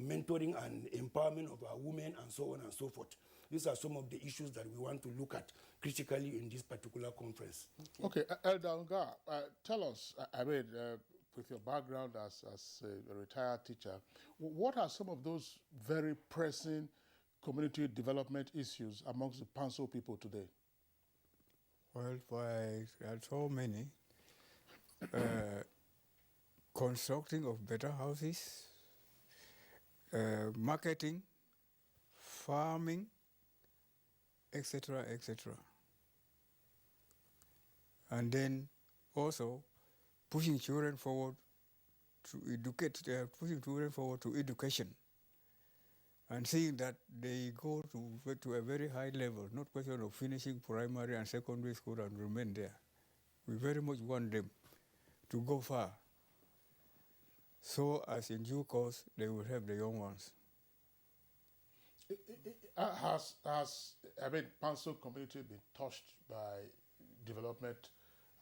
mentoring and empowerment of our women, and so on and so forth. These are some of the issues that we want to look at critically in this particular conference. Okay, Elder Nga, tell us, with your background as a retired teacher, what are some of those very pressing community development issues amongst the Panso people today? Well, there are so many. Constructing of better houses, marketing, farming, etc., etc. And then also pushing children forward to educate, pushing children forward to education, and seeing that they go to a very high level, not question of finishing primary and secondary school and remain there. We very much want them to go far, so as in due course they will help the young ones. Has Panso community been touched by development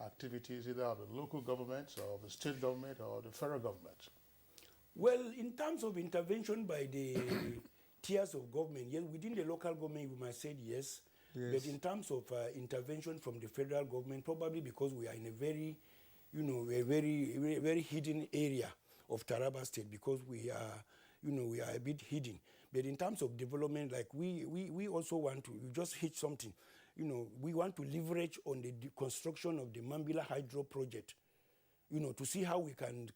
activities either of the local government or the state government or the federal government? Well, in terms of intervention by the tiers of government, yes, within the local government, we might say yes. But in terms of intervention from the federal government, probably because we are in a very, a very hidden area of Taraba State, because we are, we are a bit hidden. But in terms of development, like we also want to, just hit something, we want to leverage on the construction of the Mambila Hydro project, to see how we can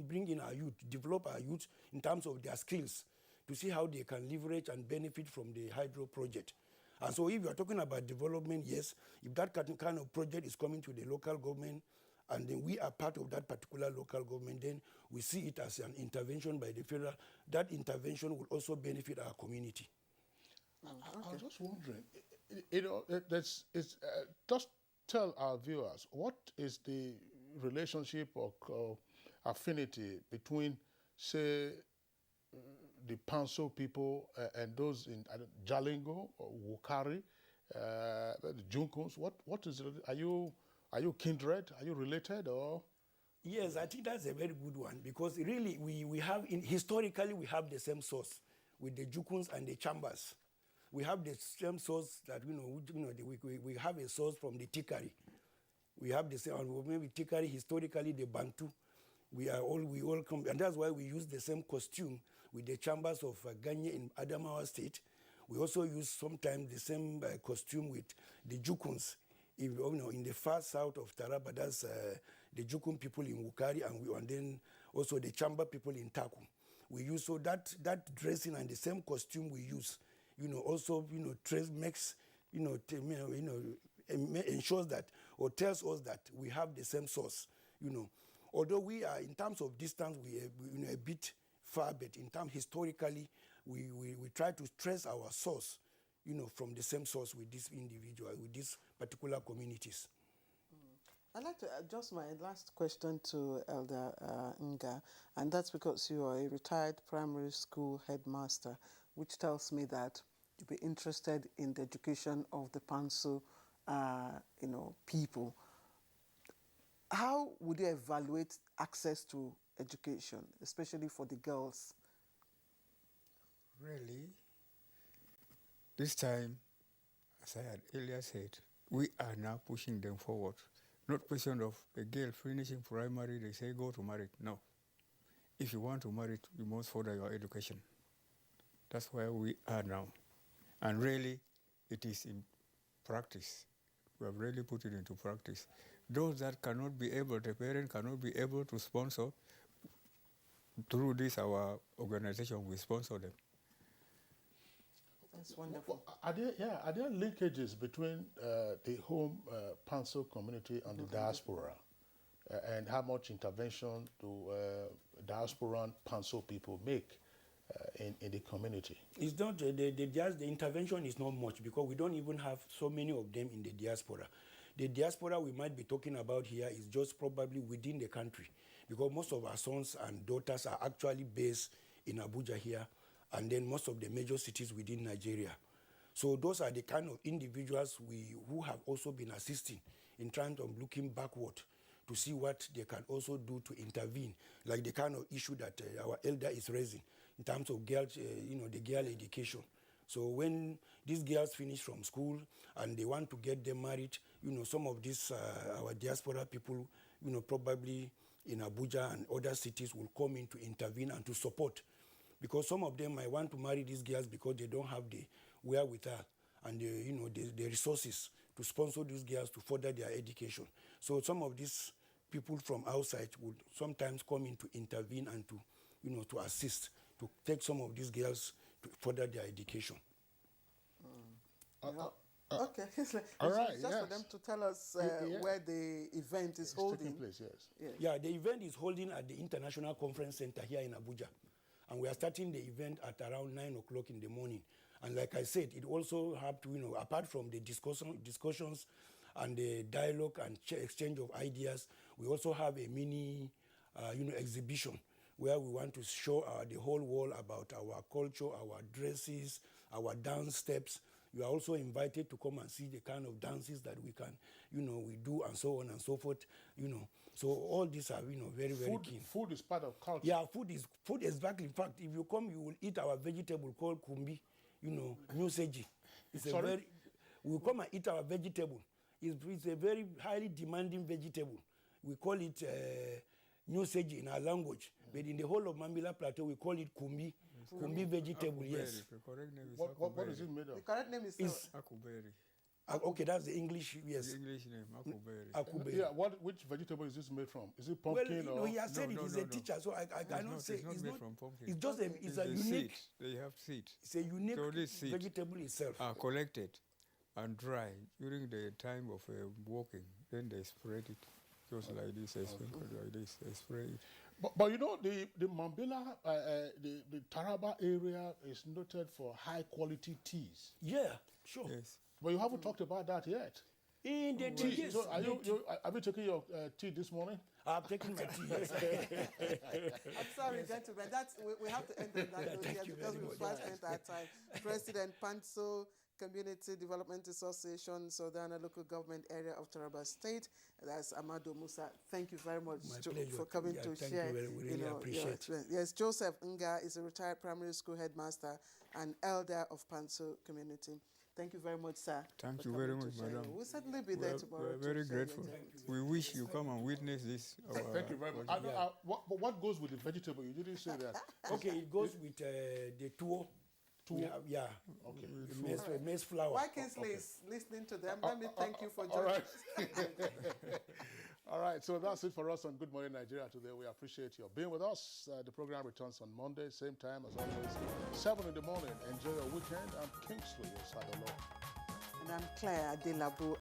bring in our youth, develop our youth in terms of their skills, to see how they can leverage and benefit from the hydro project. And so if you are talking about development, yes, if that kind of project is coming to the local government, and then we are part of that particular local government, then we see it as an intervention by the federal. That intervention will also benefit our community. I was just wondering, just tell our viewers, what is the relationship or affinity between, say, the Panso people and those in Jalingo or Wukari, the Junkuns? What is it? Are you kindred? Are you related or? Yes, I think that's a very good one, because really we have, historically we have the same source with the Jukuns and the Chambers. We have the same source that, we have a source from the Tikari. We have the same, maybe Tikari, historically the Bantu. We all come, and that's why we use the same costume with the Chambers of Ganye in Adamawa State. We also use sometimes the same costume with the Jukuns. In the far south of Taraba, that's the Jukun people in Wukari, and then also the Chamba people in Taku. We use, so that dressing and the same costume we use, also, makes, ensures that, or tells us that we have the same source, Although we are, in terms of distance, we are a bit far, but in terms historically, we try to trace our source, from the same source with this individual, with these particular communities. I'd like to adjust my last question to Elder Nga, and that's because you are a retired primary school headmaster, which tells me that you'd be interested in the education of the Panso, people. How would you evaluate access to education, especially for the girls? Really, this time, as I had earlier said, we are now pushing them forward. Not question of a girl finishing primary, they say go to marriage. No. If you want to marry, you must further your education. That's where we are now. And really, it is in practice. We have really put it into practice. Those that cannot be able, the parent cannot be able to sponsor, through this, our organization, we sponsor them. That's wonderful. Are there linkages between the home Panso community and the diaspora, and how much intervention do diasporan Panso people make in the community? It's not the intervention is not much, because we don't even have so many of them in the diaspora. The diaspora we might be talking about here is just probably within the country, because most of our sons and daughters are actually based in Abuja here, and then most of the major cities within Nigeria. So those are the kind of individuals who have also been assisting in terms of looking backward to see what they can also do to intervene, like the kind of issue that our elder is raising in terms of girls, the girl education. So when these girls finish from school and they want to get them married, some of these, our diaspora people, probably in Abuja and other cities will come in to intervene and to support. Because some of them might want to marry these girls because they don't have the wherewithal and the resources to sponsor these girls to further their education. So some of these people from outside would sometimes come in to intervene and to assist, to take some of these girls to further their education. Okay, it's all right, just for them to tell us where the event is holding. Taking place, yes. Yeah, the event is holding at the International Conference Center here in Abuja. And we are starting the event at around 9 o'clock in the morning. And like I said, it also have to, apart from the discussions and the dialogue and exchange of ideas, we also have a mini, exhibition where we want to show the whole world about our culture, our dresses, our dance steps. You are also invited to come and see the kind of dances that we can, we do and so on and so forth, So all these are, very, very keen. Food is part of culture. Yeah, food exactly. In fact, if you come, you will eat our vegetable called kumbi, newseji. We will come and eat our vegetable. It's a very highly demanding vegetable. We call it newseji in our language, but in the whole of Mambila Plateau, we call it kumbi. Kumbi vegetable, yes. The correct name is what is it made of? The correct name is akuberi. Okay, that's the English, yes. The English name, akuberi. Akuberi. Yeah, which vegetable is this made from? Is it pumpkin or? He has said he's a teacher, so I cannot say. It's not made from pumpkin. It's just it's a unique. Seed. They have seed. It's a unique so vegetable itself. Are collected and dried during the time of walking. Then they spread it. Just like this, they spray it. But the Mambila, the Taraba area is noted for high quality teas. Yeah, sure. Yes. But you haven't talked about that yet. In the tea, yes. So have you taken your tea this morning? I've taken my tea, yes. I'm sorry, gentlemen. We have to end on that note here because we've fast spent our time. President Panso Community Development Association, Southern Local Government Area of Taraba State. That's Amado Musa. Thank you very much for coming to share. Appreciate it. Yes, Joseph Nga is a retired primary school headmaster and elder of Panso Community. Thank you very much, sir. Thank you very much, madam. We'll certainly be there tomorrow. We're very grateful. We wish you come and witness this. Thank you very much. What goes with the vegetable? You didn't say that. Okay, it goes with the tuwo. Yeah. Okay. Maize flour. Why Kingsley is listening to them? Let me thank you for joining. All right. All right. So that's it for us on Good Morning Nigeria today. We appreciate your being with us. The program returns on Monday, same time as always, 7 in the morning. Enjoy your weekend. I'm Kingsley Osadolo. And I'm Claire Adelabu.